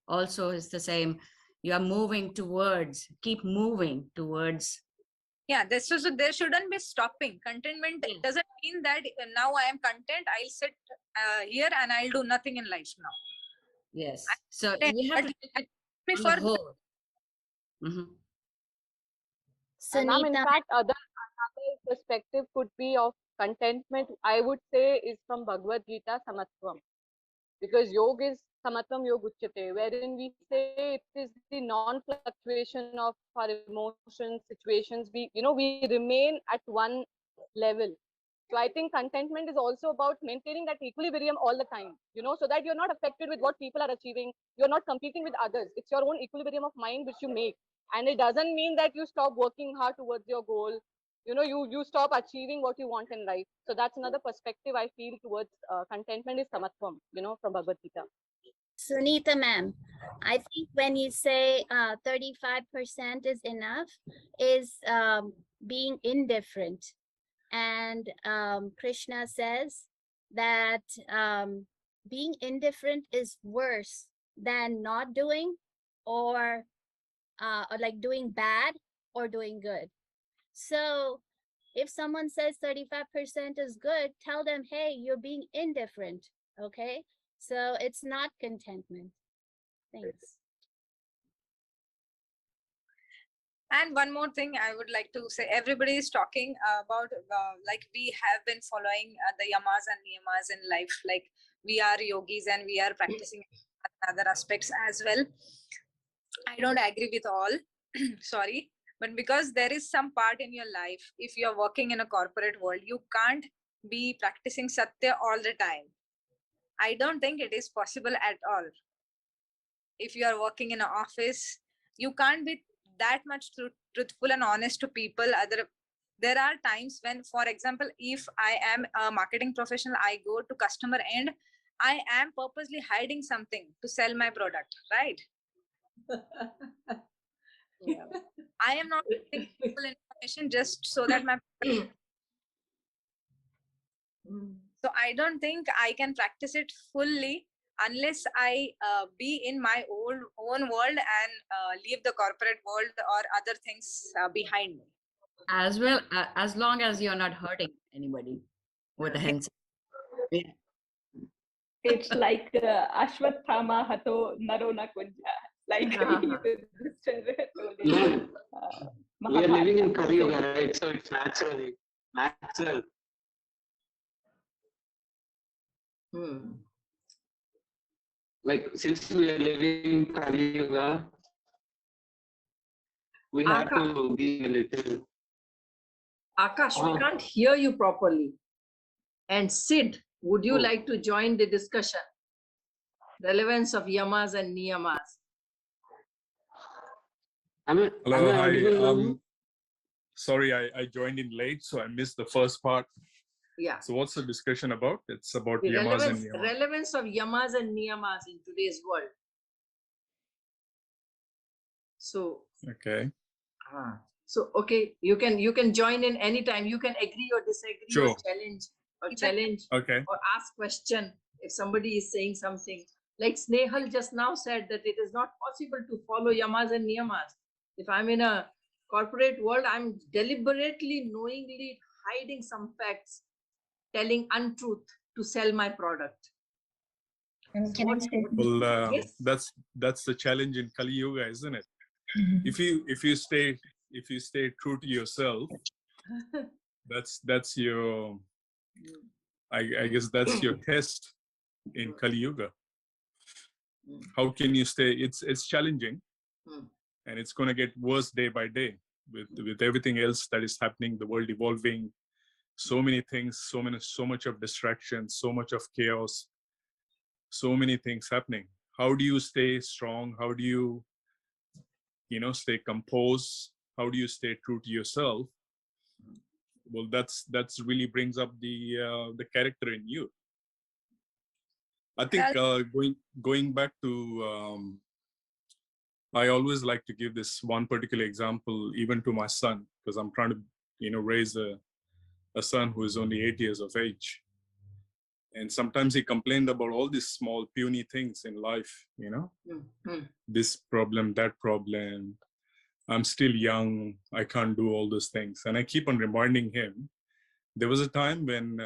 also is the same. You are moving towards, keep moving towards. Yeah, so there shouldn't be stopping. Contentment doesn't mean that now I am content, I'll sit here and I'll do nothing in life now. Yes, so you have to take it on the whole. Ma'am, in fact, another perspective could be of contentment, I would say, is from Bhagavad Gita, Samatvam. Because yoga is Samatvam Yoga Uchyate, wherein we say it is the non-fluctuation of our emotions, situations. We remain at one level. So I think contentment is also about maintaining that equilibrium all the time, so that you're not affected with what people are achieving. You're not competing with others. It's your own equilibrium of mind which you make. And it doesn't mean that you stop working hard towards your goal. You stop achieving what you want in life. So that's another perspective I feel towards contentment is samatvam, from Bhagavad Gita. Sunita ma'am, I think when you say 35% is enough, is being indifferent. And Krishna says that being indifferent is worse than not doing, or like doing bad or doing good. So if someone says 35% is good, tell them, hey, you're being indifferent. Okay, so it's not contentment. Thanks. And one more thing I would like to say, everybody is talking about like we have been following the yamas and niyamas in life, like we are yogis and we are practicing other aspects as well. I don't agree with all, sorry, but because there is some part in your life, if you are working in a corporate world, you can't be practicing satya all the time. I don't think it is possible at all. If you are working in an office, you can't be that much truthful and honest to people. There are times when, for example, if I am a marketing professional, I go to customer end, I am purposely hiding something to sell my product, right? Yeah. I am not getting full information just so that my so I don't think I can practice it fully unless I be in my own world and leave the corporate world or other things behind me. As well, as long as you're not hurting anybody with the hands. Yeah. It's like Ashwathama Hato Naro na Kunja. Like Yudhishthira told in, We are living in Mahabharata. Kali Yuga, right? So it's natural. Like since we are living in Kali Yuga, we have to be a little. Akash, we can't hear you properly. And Sid, would you like to join the discussion? Relevance of yamas and niyamas. Hello, hi. Sorry, I joined in late, so I missed the first part. Yeah. So what's the discussion about? It's about The yamas and niyamas. relevance of yamas and niyamas in today's world. So Okay. So okay, you can join in anytime. You can agree or disagree Sure. or challenge Okay. or ask question if somebody is saying something. Like Snehal just now said that it is not possible to follow yamas and niyamas. If I'm in a corporate world, I'm deliberately, knowingly hiding some facts, telling untruth to sell my product. Well, Yes. that's the challenge in Kali Yuga, isn't it? If you stay true to yourself, that's your I guess that's your test in Kali Yuga. How can you stay? It's challenging, and it's going to get worse day by day with everything else that is happening, the world evolving, so many things, so much of distraction, so much of chaos, so many things happening. How do you stay strong? How do you stay composed? How do you stay true to yourself? Well, that's really brings up the character in you. I think going back to I always like to give this one particular example even to my son, because I'm trying to raise a son who is only 8 years of age, and sometimes he complained about all these small puny things in life, this problem, that problem. I'm still young, I can't do all those things. And I keep on reminding him, there was a time when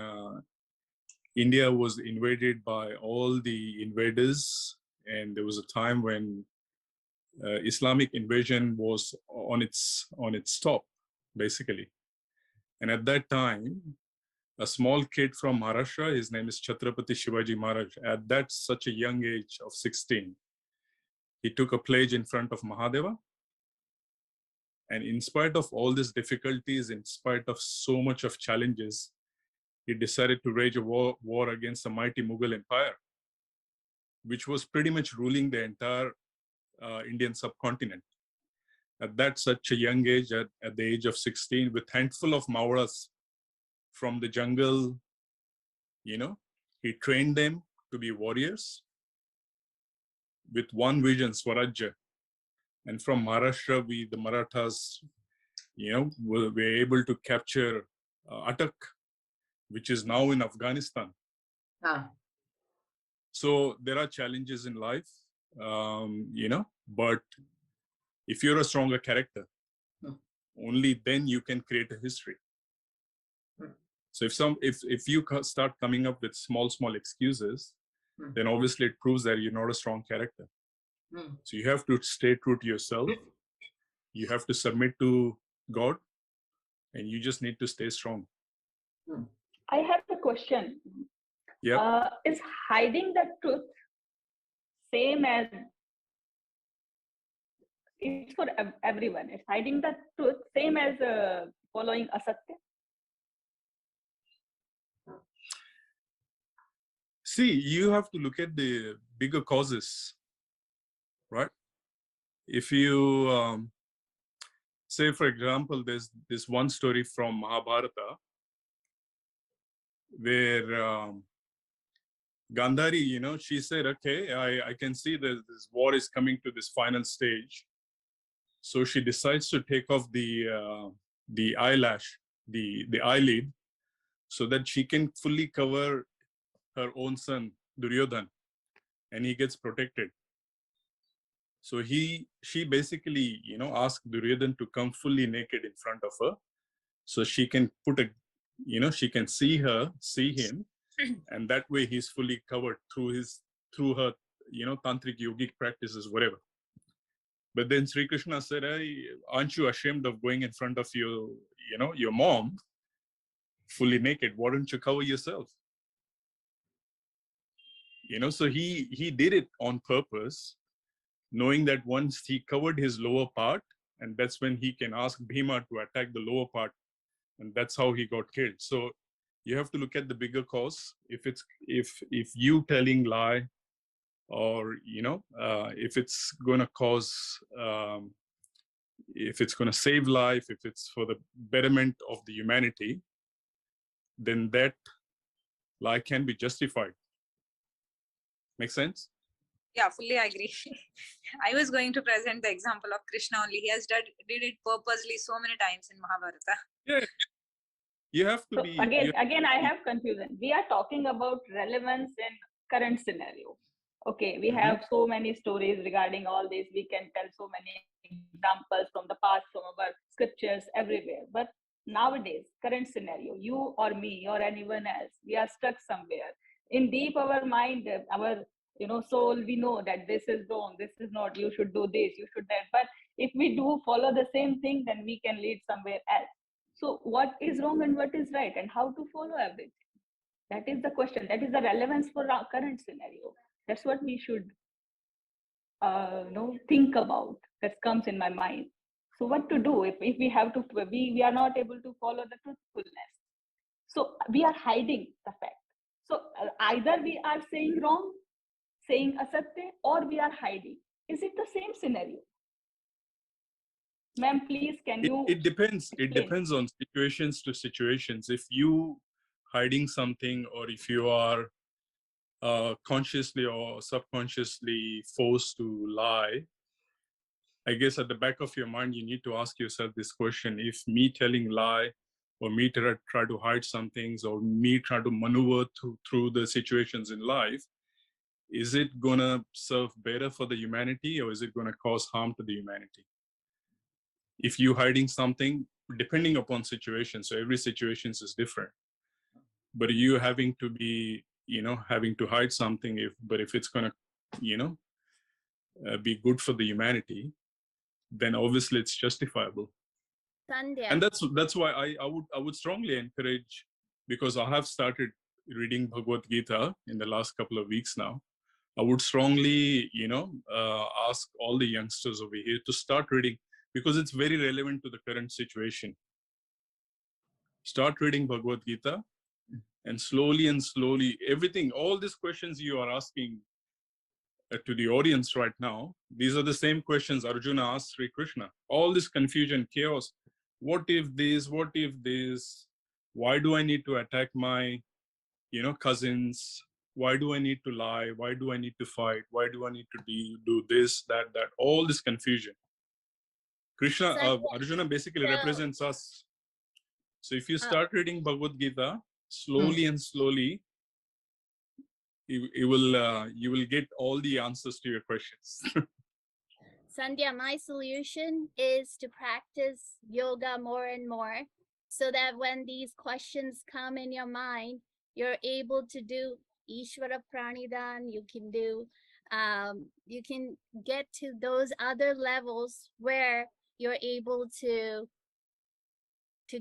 India was invaded by all the invaders, and there was a time when Islamic invasion was on its top, basically. And at that time, a small kid from Maharashtra, his name is Chhatrapati Shivaji Maharaj, at that such a young age of 16, he took a pledge in front of Mahadeva. And in spite of all these difficulties, in spite of so much of challenges, he decided to wage a war against the mighty Mughal Empire, which was pretty much ruling the entire Indian subcontinent. At that such a young age, at the age of 16, with handful of Maoras from the jungle, he trained them to be warriors with one vision, Swarajya. And from Maharashtra, the Marathas, were able to capture Attak, which is now in Afghanistan. So there are challenges in life, but if you're a stronger character, only then you can create a history. So if you start coming up with small excuses, then obviously it proves that you're not a strong character. So you have to stay true to yourself. You have to submit to God, and you just need to stay strong. I have a question. Yeah. Is hiding the truth same as, it's for everyone, is hiding the truth same as following asatya? See, you have to look at the bigger causes, right? If you say, for example, there's this one story from Mahabharata where Gandhari, she said, okay, I can see that this war is coming to this final stage. So she decides to take off the eyelash, the eyelid, so that she can fully cover her own son, Duryodhan, and he gets protected. So she basically, asked Duryodhan to come fully naked in front of her, so she can she can see him, and that way he's fully covered through her, tantric yogic practices, whatever. But then Sri Krishna said, hey, aren't you ashamed of going in front of your mom fully naked? Why don't you cover yourself? So he did it on purpose, knowing that once he covered his lower part, and that's when he can ask Bhima to attack the lower part, and that's how he got killed. So you have to look at the bigger cause. If you telling lie, or if it's going to cause, if it's going to save life, if it's for the betterment of the humanity, then that lie can be justified. Make sense? Yeah, fully agree. I was going to present the example of Krishna only. He has did it purposely so many times in Mahabharata. Yeah, you have to so be. Again, I have confusion. We are talking about relevance in current scenario. Okay, we have so many stories regarding all this. We can tell so many examples from the past, from our scriptures, everywhere. But nowadays, current scenario, you or me or anyone else, we are stuck somewhere. In deep our mind, our soul, we know that this is wrong, this is not, you should do this, you should that. But if we do follow the same thing, then we can lead somewhere else. So what is wrong and what is right, and how to follow everything? That is the question. That is the relevance for our current scenario. That's what we should think about. That comes in my mind. So what to do if we have to, we are not able to follow the truthfulness. So we are hiding the fact. So either we are saying wrong, saying asatya, or we are hiding. Is it the same scenario? Ma'am, please, can you It depends. explain? It depends on situations to situations. If you hiding something, or if you are consciously or subconsciously forced to lie, I guess at the back of your mind, you need to ask yourself this question: if me telling lie, or me try to hide some things, or me try to maneuver through the situations in life, is it gonna serve better for the humanity, or is it gonna cause harm to the humanity? If you hiding something, depending upon situation, so every situation is different, but you having to be, having to hide something, if it's gonna, be good for the humanity, then obviously it's justifiable. Sandhya. And that's why I would strongly encourage, because I have started reading Bhagavad Gita in the last couple of weeks now. I would strongly, ask all the youngsters over here to start reading, because it's very relevant to the current situation. Start reading Bhagavad Gita, and slowly, everything, all these questions you are asking to the audience right now, these are the same questions Arjuna asked Sri Krishna. All this confusion, chaos. What if this? What if this? Why do I need to attack my, cousins? Why do I need to lie? Why do I need to fight? Why do I need to do this, that? All this confusion. Krishna, Arjuna basically represents us. So if you start reading Bhagavad Gita slowly and slowly, you will get all the answers to your questions. Sandhya, my solution is to practice yoga more and more, so that when these questions come in your mind, you're able to do Ishvara Pranidhan, you can get to those other levels where you're able to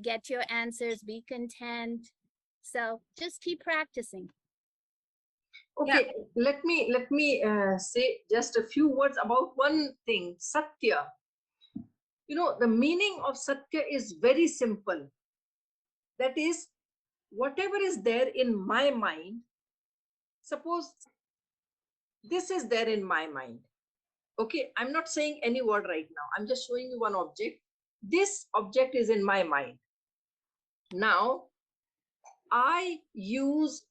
get your answers, be content. So just keep practicing. Okay, let me say just a few words about one thing, Satya. The meaning of Satya is very simple. That is, whatever is there in my mind, suppose this is there in my mind. Okay, I'm not saying any word right now. I'm just showing you one object. This object is in my mind. Now, I use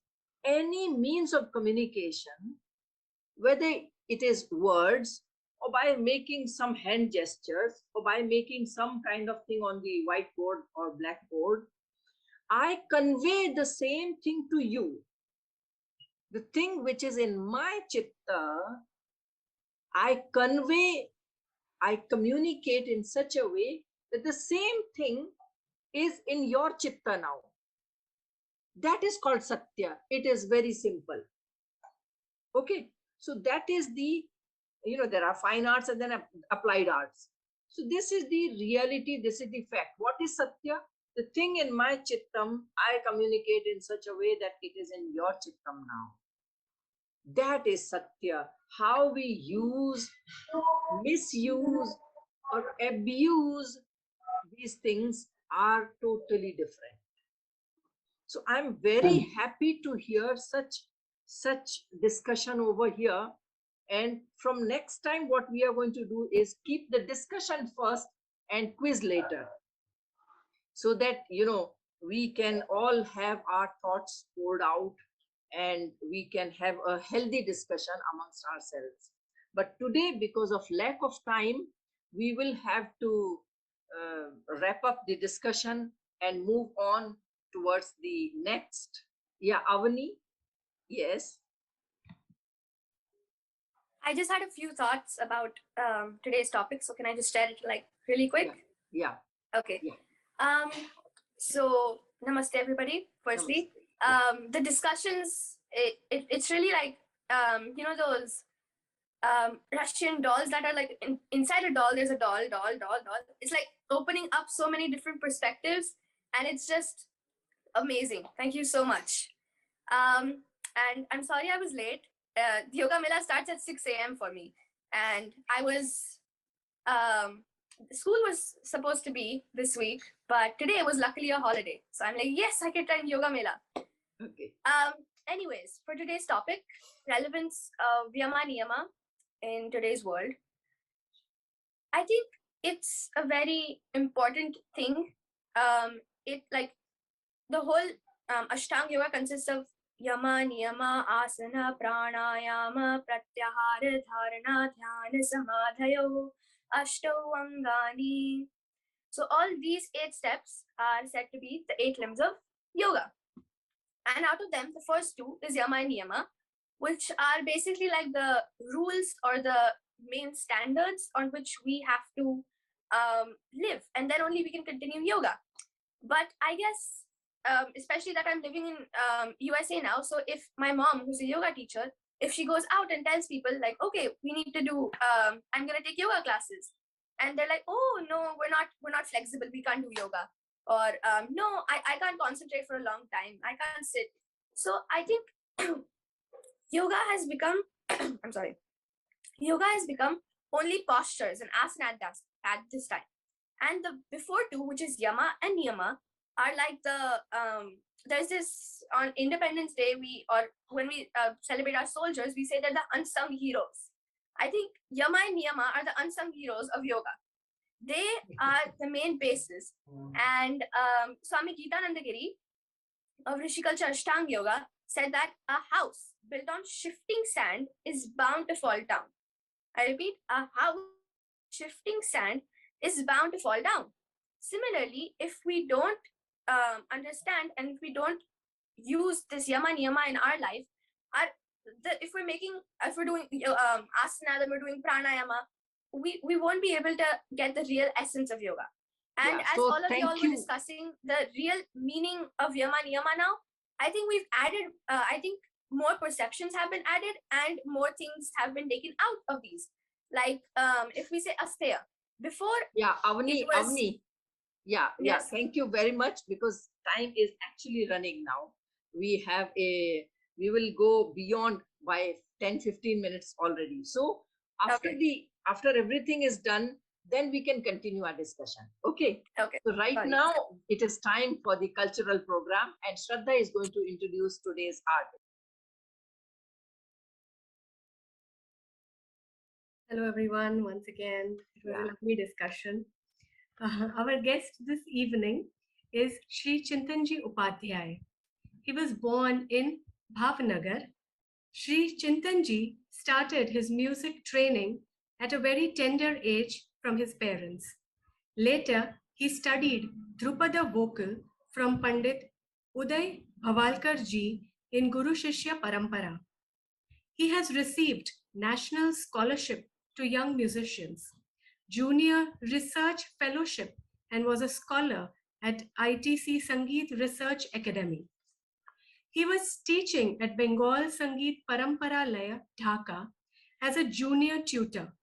any means of communication, whether it is words, or by making some hand gestures, or by making some kind of thing on the whiteboard or blackboard, I convey the same thing to you. The thing which is in my chitta, I convey, I communicate in such a way that the same thing is in your chitta now. That is called Satya. It is very simple. Okay. So that is the, there are fine arts and then applied arts. So this is the reality. This is the fact. What is Satya? The thing in my chittam, I communicate in such a way that it is in your chittam now. That is Satya. How we use, misuse, or abuse these things are totally different. So I'm very happy to hear such discussion over here. And from next time, what we are going to do is keep the discussion first and quiz later, so that we can all have our thoughts poured out and we can have a healthy discussion amongst ourselves. But today, because of lack of time, we will have to wrap up the discussion and move on towards the next. Yeah, Avani? Yes. I just had a few thoughts about today's topic. So can I just share it like really quick? Yeah. Okay. Yeah. So namaste everybody. Firstly, Namaste. The discussions, it's really like those Russian dolls that are like inside a doll. There's a doll. It's like opening up so many different perspectives, and it's just amazing. Thank you so much. And I'm sorry I was late. The Yoga-Mela starts at 6 a.m. for me. And I was, school was supposed to be this week, but today was luckily a holiday. So I'm like, yes, I can attend Yoga-Mela. Okay. Anyways, for today's topic, relevance of yama niyama in today's world. I think it's a very important thing. It like the whole Ashtanga Yoga consists of yama, niyama, asana, pranayama, pratyahara, dharana, dhyana, samadhayo, ashtau angani. So all these 8 steps are said to be the 8 limbs of yoga. And out of them, the first 2 is yama and niyama, which are basically like the rules or the main standards on which we have to live. And then only we can continue yoga. But I guess especially that I'm living in USA now. So if my mom, who's a yoga teacher, if she goes out and tells people like, okay, we need to do, I'm going to take yoga classes. And they're like, oh, no, we're not flexible. We can't do yoga. Or no, I can't concentrate for a long time. I can't sit. So I think yoga has become, I'm sorry, yoga has become only postures and asana at this time. And the before 2, which is yama and niyama, are like the there's this on Independence Day when we celebrate our soldiers, we say they're the unsung heroes. I think yama and niyama are the unsung heroes of yoga. They are the main basis. And Swami Geetanandagiri of Rishi Culture Ashtanga Yoga said that a house built on shifting sand is bound to fall down. I repeat, a house shifting sand is bound to fall down. Similarly, if we don't understand and if we don't use this yama niyama in our life, if we're doing asana, then we're doing pranayama, we won't be able to get the real essence of yoga. And as all of y'all were discussing the real meaning of yama niyama now, I think we've added, I think more perceptions have been added and more things have been taken out of these. Like if we say asteya, before Avani. Yeah, thank you very much, because time is actually running now. We will go beyond by 10-15 minutes already. So after everything is done, then we can continue our discussion. Okay. So right now it is time for the cultural program, and Shraddha is going to introduce today's artist. Hello everyone, once again. It was a lovely discussion. Our guest this evening is Sri Chintanji Upadhyay. He was born in Bhavnagar. Sri Chintanji started his music training at a very tender age from his parents. Later, he studied Drupada vocal from Pandit Uday Bhavalkar ji in Guru Shishya Parampara. He has received National Scholarship to Young Musicians, Junior Research Fellowship, and was a scholar at ITC Sangeet Research Academy. He was teaching at Bengal Sangeet Parampara Laya, Dhaka, as a junior tutor.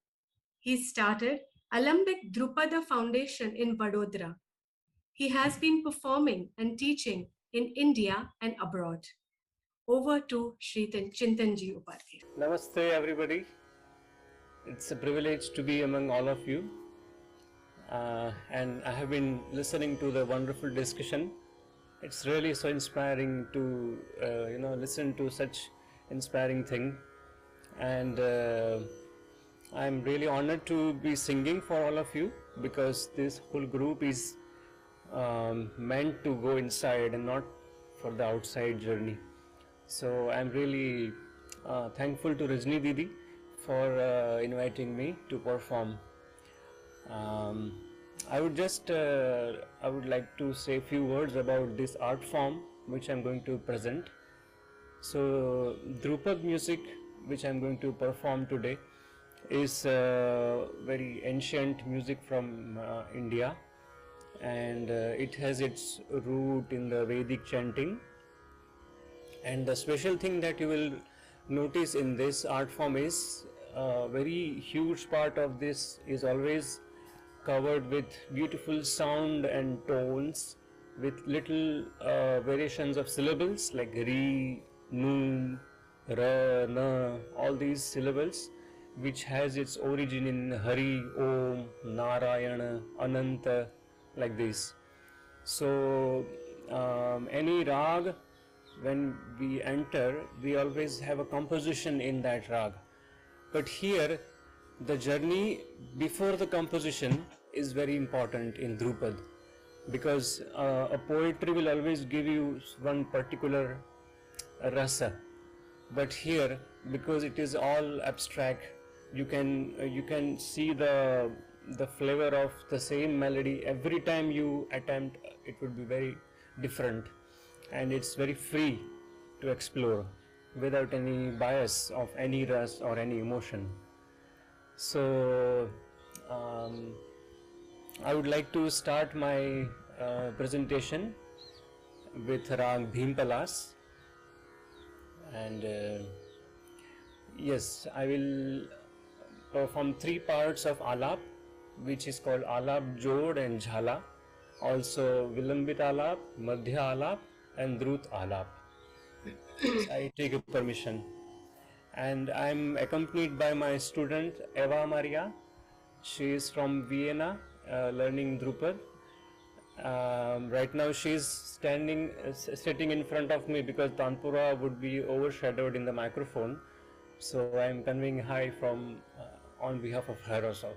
He started Alembic Drupada Foundation in Vadodara. He has been performing and teaching in India and abroad. Over to Shri Chintanji Upadhyay. Namaste, everybody. It's a privilege to be among all of you. And I have been listening to the wonderful discussion. It's really so inspiring to, listen to such inspiring thing. And I'm really honored to be singing for all of you, because this whole group is meant to go inside and not for the outside journey. So I'm really thankful to Rajni Didi for inviting me to perform. I would like to say a few words about this art form which I'm going to present. So Drupad music, which I'm going to perform today, is very ancient music from India, and it has its root in the Vedic chanting. And the special thing that you will notice in this art form is a very huge part of this is always covered with beautiful sound and tones, with little variations of syllables like Ri, Nu, Ra, Na, all these syllables, which has its origin in Hari, Om, Narayana, Ananta, like this. So any rag, when we enter, we always have a composition in that rag. But here, the journey before the composition is very important in Drupad, because a poetry will always give you one particular rasa. But here, because it is all abstract, you can see the flavor of the same melody every time you attempt. It would be very different, and it's very free to explore without any bias of any ras or any emotion. So I would like to start my presentation with Rag Bhimpalas, and yes, I will perform three parts of Alap, which is called Alap, Jod and Jhala, also Vilambit Alap, Madhya Alap and Drut Alap. I take a permission. And I'm accompanied by my student Eva Maria. She is from Vienna, learning Drupad. Right now she's sitting in front of me because Tanpura would be overshadowed in the microphone. So I'm conveying hi from on behalf of her also.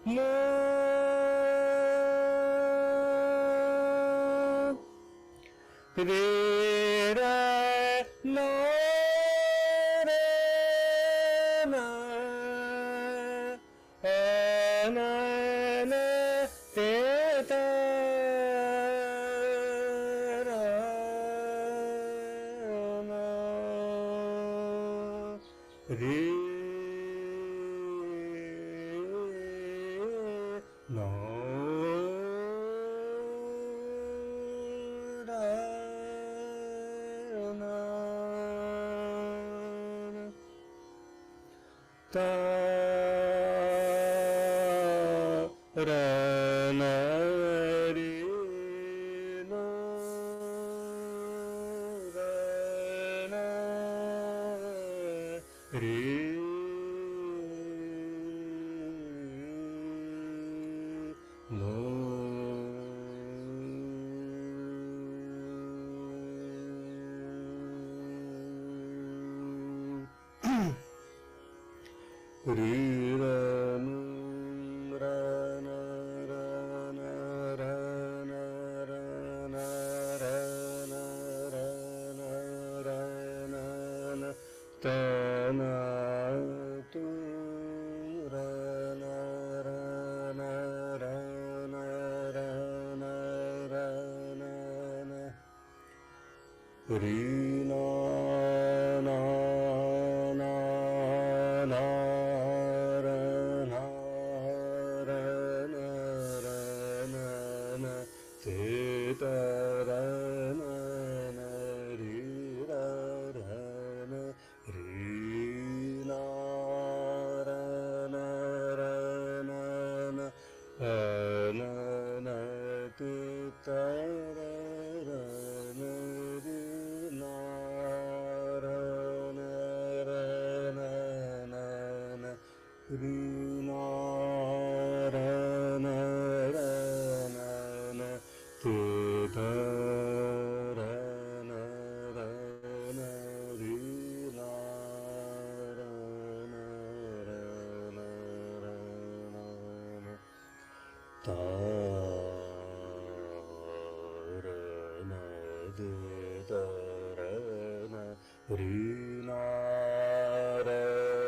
no, re, ra, no, re, na, na, na, te, ta, ra, na, re, no, ra, na, ta, ra, na, re, no, ra, na, re, Re ra nu ra na ra na ra na ra na ra na ra na ra na na ta na tu ra na ra na ra na ra na ra na na Re na na na na ra na ra na ra na na te ta ra na na re ra ra na re na ra na ra na na na na te ta ra ra na re na ra na ra na na na re na ra na ra na na te ta ra na ra na re na ra na ra na ra na na ta ra na de ta ra na re na ra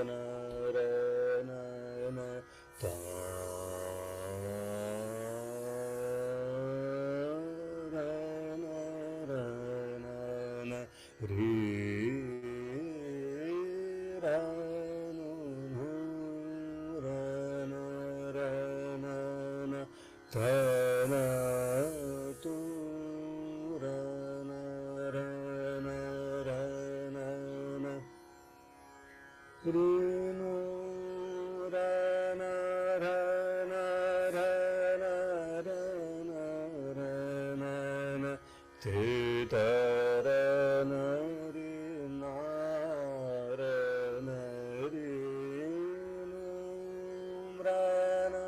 na ra na na ta ra na ra na na re ra nu nu ra na ra na na ta na tu ra na ra na ra na na re nu ra na ra na ra na ra na ra na na te ta ra na re na ra na re nu ra na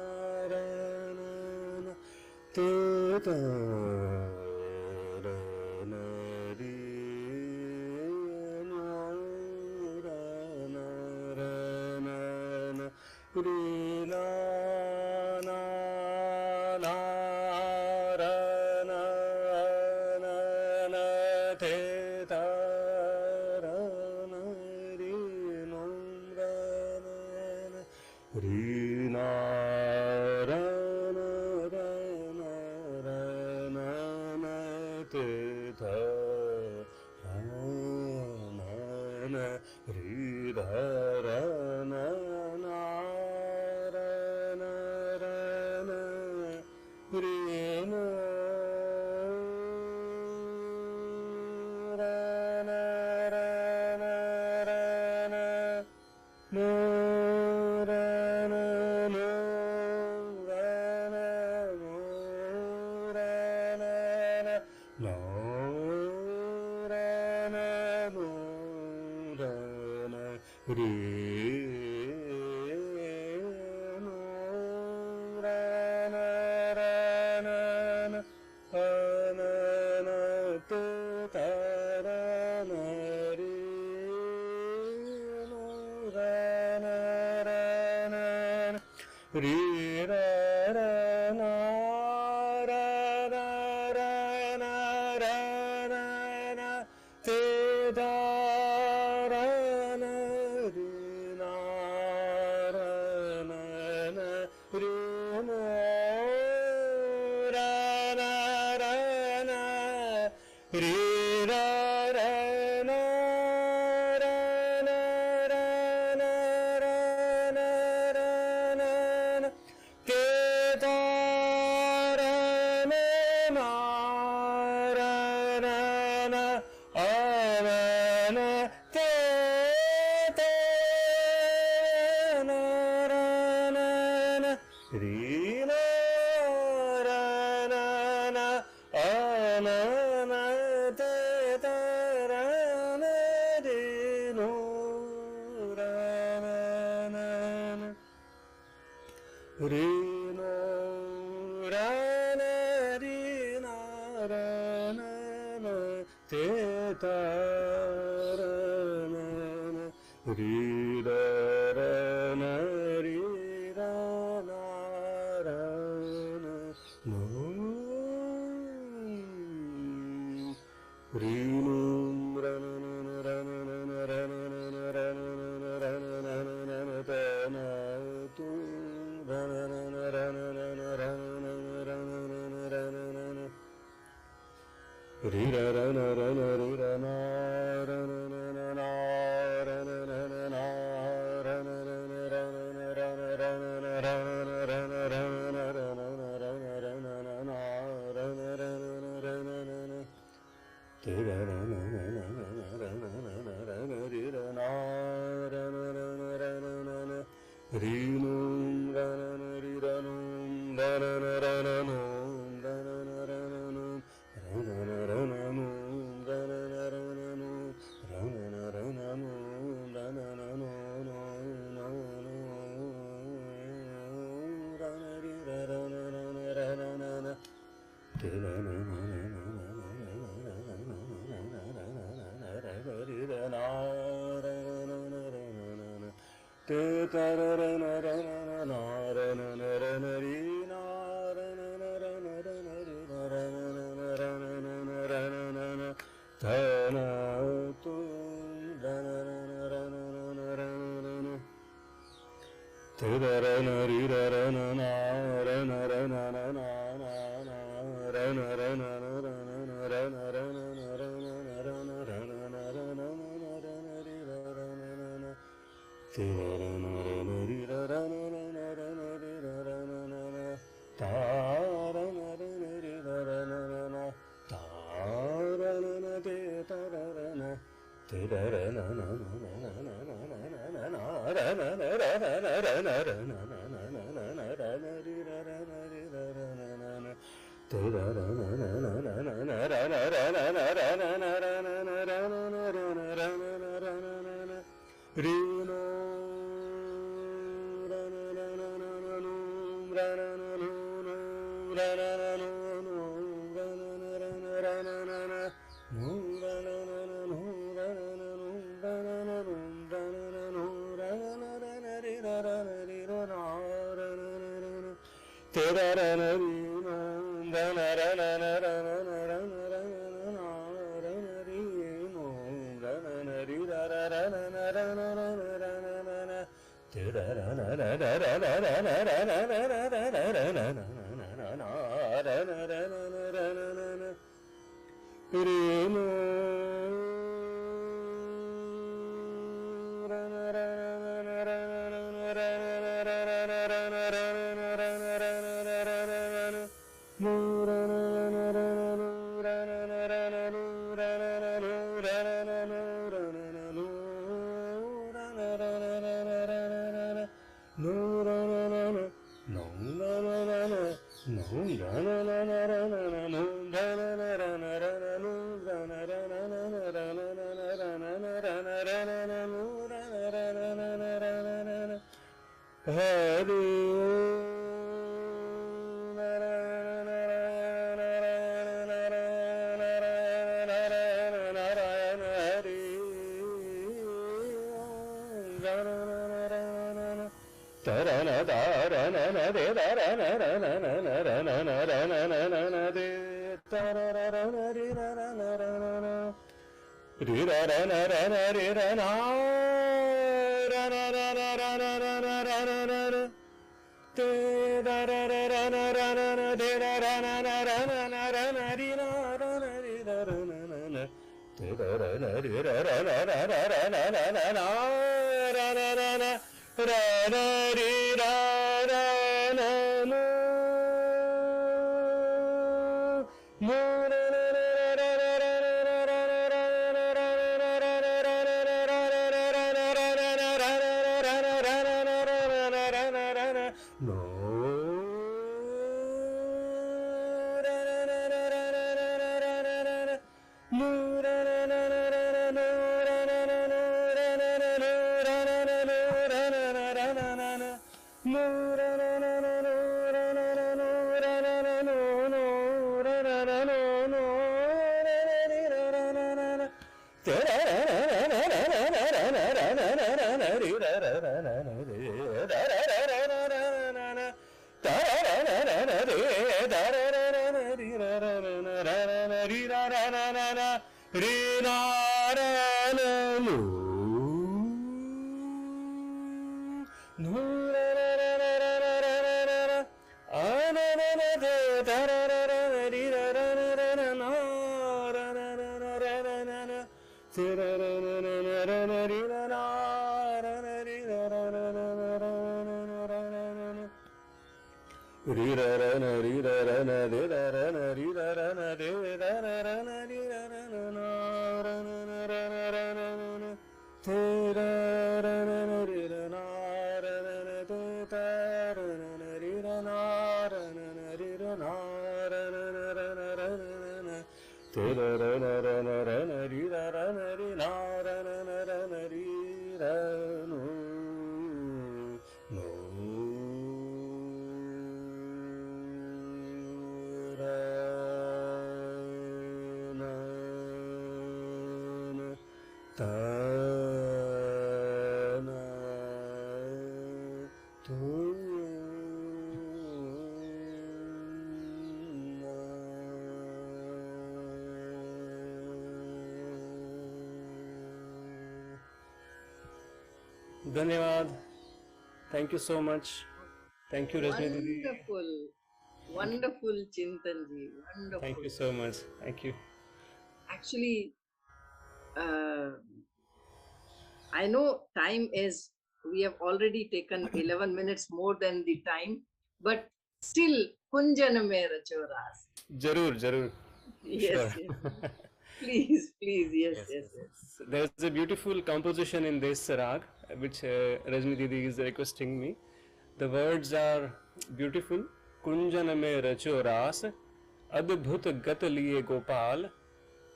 ra na na te ta ra na re nu ra na ra na na re na na na ra na na na te ta ra na re nu ra na na re na ra na ra na ra na na te ta ra na na re ra ra na na ra na ra na re na ra na ra na ra na no ra na no ra na no ra na na no ra na no ra na re no ra na ra na na na na te ta ra na re no ra na ra na re ra Ri na ra na na a na na te ta ra na re no ra na na na re no ra na re na ra na na te ta ra na na re ra ra na re ra na ra na no re no ra na na ra na na ra na na ra na na ra na na ta na tu ra na na ra na na ra na ra na ra na Ri ra ra na ra na ri ra na ra na na na na ra na na na na ra na na na ra na na ra na ra na na ra na ra na ra na ra na na ra na ra na na na ra na ra na na ra na na na te ra ra na na na na ra na na na ra na ri ra na ra na na na ra na na na ri nu ra na na ri ra nu ra na na ra na nu ra na na ra na nu ra na na ra na nu ra na na ra na nu ra na na ra na nu ra na na no no no no ra na ri ra ra na na na ra na na na te ra na na na na na na ra na na ra na ra ri ra na ra na na na ra na na na te ta ra ra na ra na na na ra na na ra na ri na ra na na ra na ra na ri na ra na na na ra na na na ra na na na ta na tu ra na na na ra na na na ra na na na te ra ra na ri ra ra na na ra na ra na na na na na ra na ra na na ra na na ra na ra na na ra na na ra na ra na na ra na na na ra na ri ra ra na na na te ra ra na ra na ri ra ra na na na ra na ri ra ra na na na ta ra na ra na ri ra ra na na na ta ra na na te ta ra ra na te ra ra na na na na na na na na na na ra na na ra na na ra na ra na na na na na na ra na ri ra ra na ri ra ra na na na te ra ra na na na na na na ra na ra na na ra na na ra na na ra na na ra na ra na na ra na na na ri no ra na na na na na no ra na na no no ra na na no no ra na na ra na ra na na na no ra na na na no ra na na no ra na na no ra na na no ra na na ra na ri ra ra na ri ra na ra na na ra na te ra ra na ri na ra na ra na na ra na na ra na ra na na na ra na ri no ra na na ri ra ra ra na na ra na na na ra na na na te ra ra na na ra ra na ra na ra na na ra ra ra ra na na na na na na ra na ra na na ra na na na ri no ra na ra na na ra na na na ra na na ra ra na ra na ra na na ra na ra na na ra na na na no ra na na ra na no ra na na ra na no ra na na no ra na na no ra na na no ra na ra na na na ra na na na no ra na na na no ra na na na no ra na na na ra na na no ra na na ra na ra na no ra na ra na na na ra na na na ra na na ra na ra na na no ra na ra na na na ra na na na Hare Ri ra ra na ra na ri ra na ra na ra na ra na ra na ra na ra na te ra ra ra ra na ra na na de ra ra na na ra na na ra na ri na ra na ri ra ra na na na te ra ra na ri ra ra na ra na ra na na na na ra na na na ra na ri ra ra na no no ra na na ra ra ra ra ra ra no धन्यवाद. Thank you so much. Thank you, Rajni Didi. Wonderful, wonderful, Chintanji. Wonderful. Thank you so much. Thank you. Actually, I know time is, we have already taken 11 minutes more than the time, but still, Kunjan me rachoras. Jarur, jarur. Yes, Sure. yes. Please, please, yes. There's a beautiful composition in this rag, which Rajni Didi is requesting me. The words are beautiful. Kunjan में रचो रास, अद्भुत गत लिए गोपाल,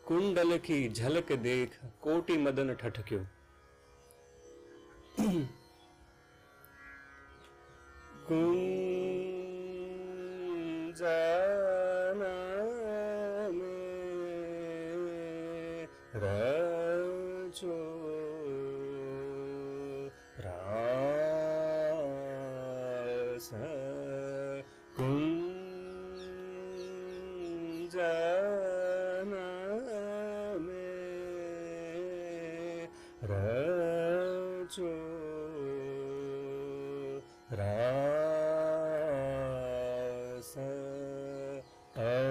कुंडल की झलक देख, कोटि मदन ठठक्यो. कुंजन में रचो रास, कुंजन में रचो रास, अद्भुत गत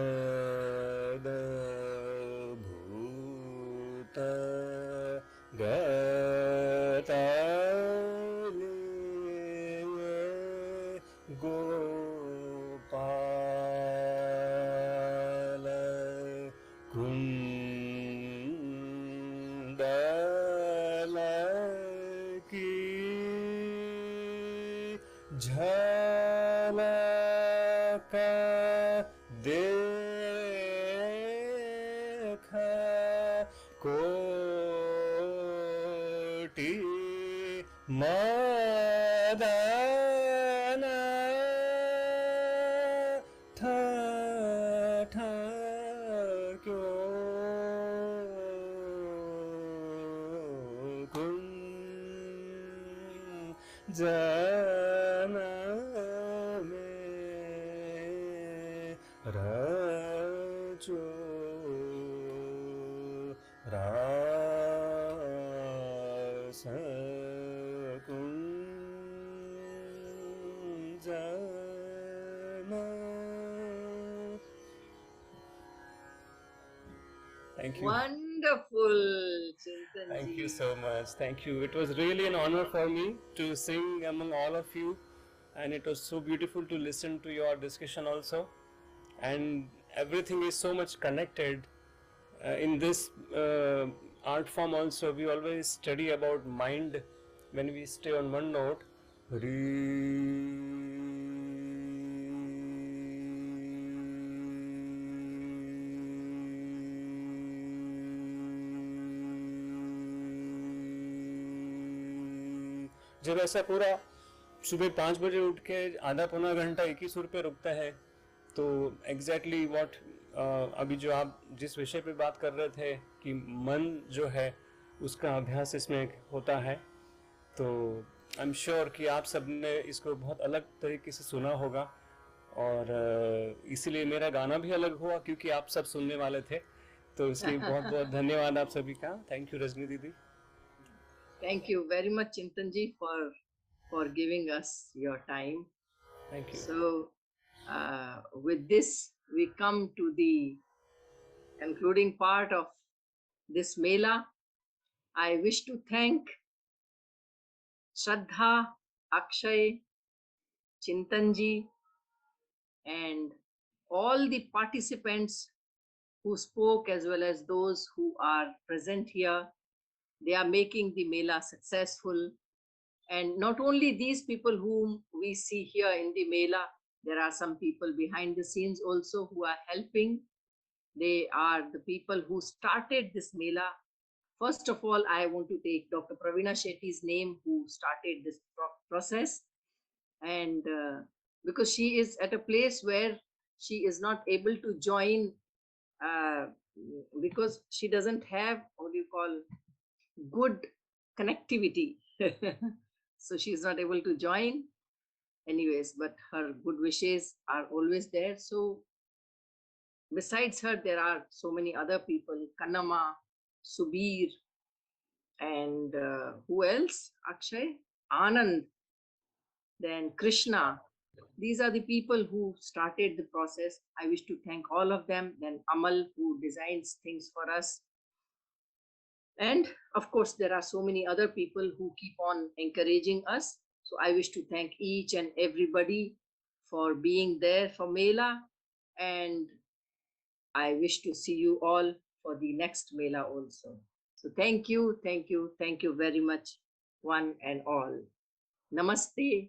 लिए गोपाल, कुंडल की झलक देख, कोटि मदन ठठक्यो. कुंजन में रचो रास, कुंजन. Thank you. Wonderful, Chintanji. Thank you so much. Thank you. It was really an honor for me to sing among all of you, and it was so beautiful to listen to your discussion also. And everything is so much connected. In this art form also, we always study about mind when we stay on one note. जब ऐसा पूरा सुबह 5 बजे उठ के आधा पौना घंटा एक ही सुर पे रुकता है, तो एग्जैक्टली व्हाट अभी जो आप जिस विषय पे बात कर रहे थे कि मन जो है उसका अभ्यास इसमें होता है, तो आई एम श्योर कि आप सबने इसको बहुत अलग तरीके से सुना होगा और इसीलिए मेरा गाना भी अलग हुआ क्योंकि आप सब सुनने वाले थे, तो इसलिए बहुत बहुत धन्यवाद आप सभी का. थैंक यू रजनी दीदी. Thank you very much, Chintanji, for giving us your time. Thank you. So, with this, we come to the concluding part of this Mela. I wish to thank Shraddha, Akshay, Chintanji, and all the participants who spoke, as well as those who are present here. They are making the Mela successful. And not only these people whom we see here in the Mela, there are some people behind the scenes also who are helping. They are the people who started this Mela. First of all, I want to take Dr. Praveena Shetty's name, who started this process. And because she is at a place where she is not able to join because she doesn't have, what do you call, good connectivity. So she is not able to join anyways, but her good wishes are always there. So besides her, there are so many other people, Kannama, Subir, and who else? Akshay, Anand, then Krishna. These are the people who started the process. I wish to thank all of them. Then Amal, who designs things for us. And of course, there are so many other people who keep on encouraging us. So I wish to thank each and everybody for being there for Mela. And I wish to see you all for the next Mela also. So thank you, thank you, thank you very much, one and all. Namaste.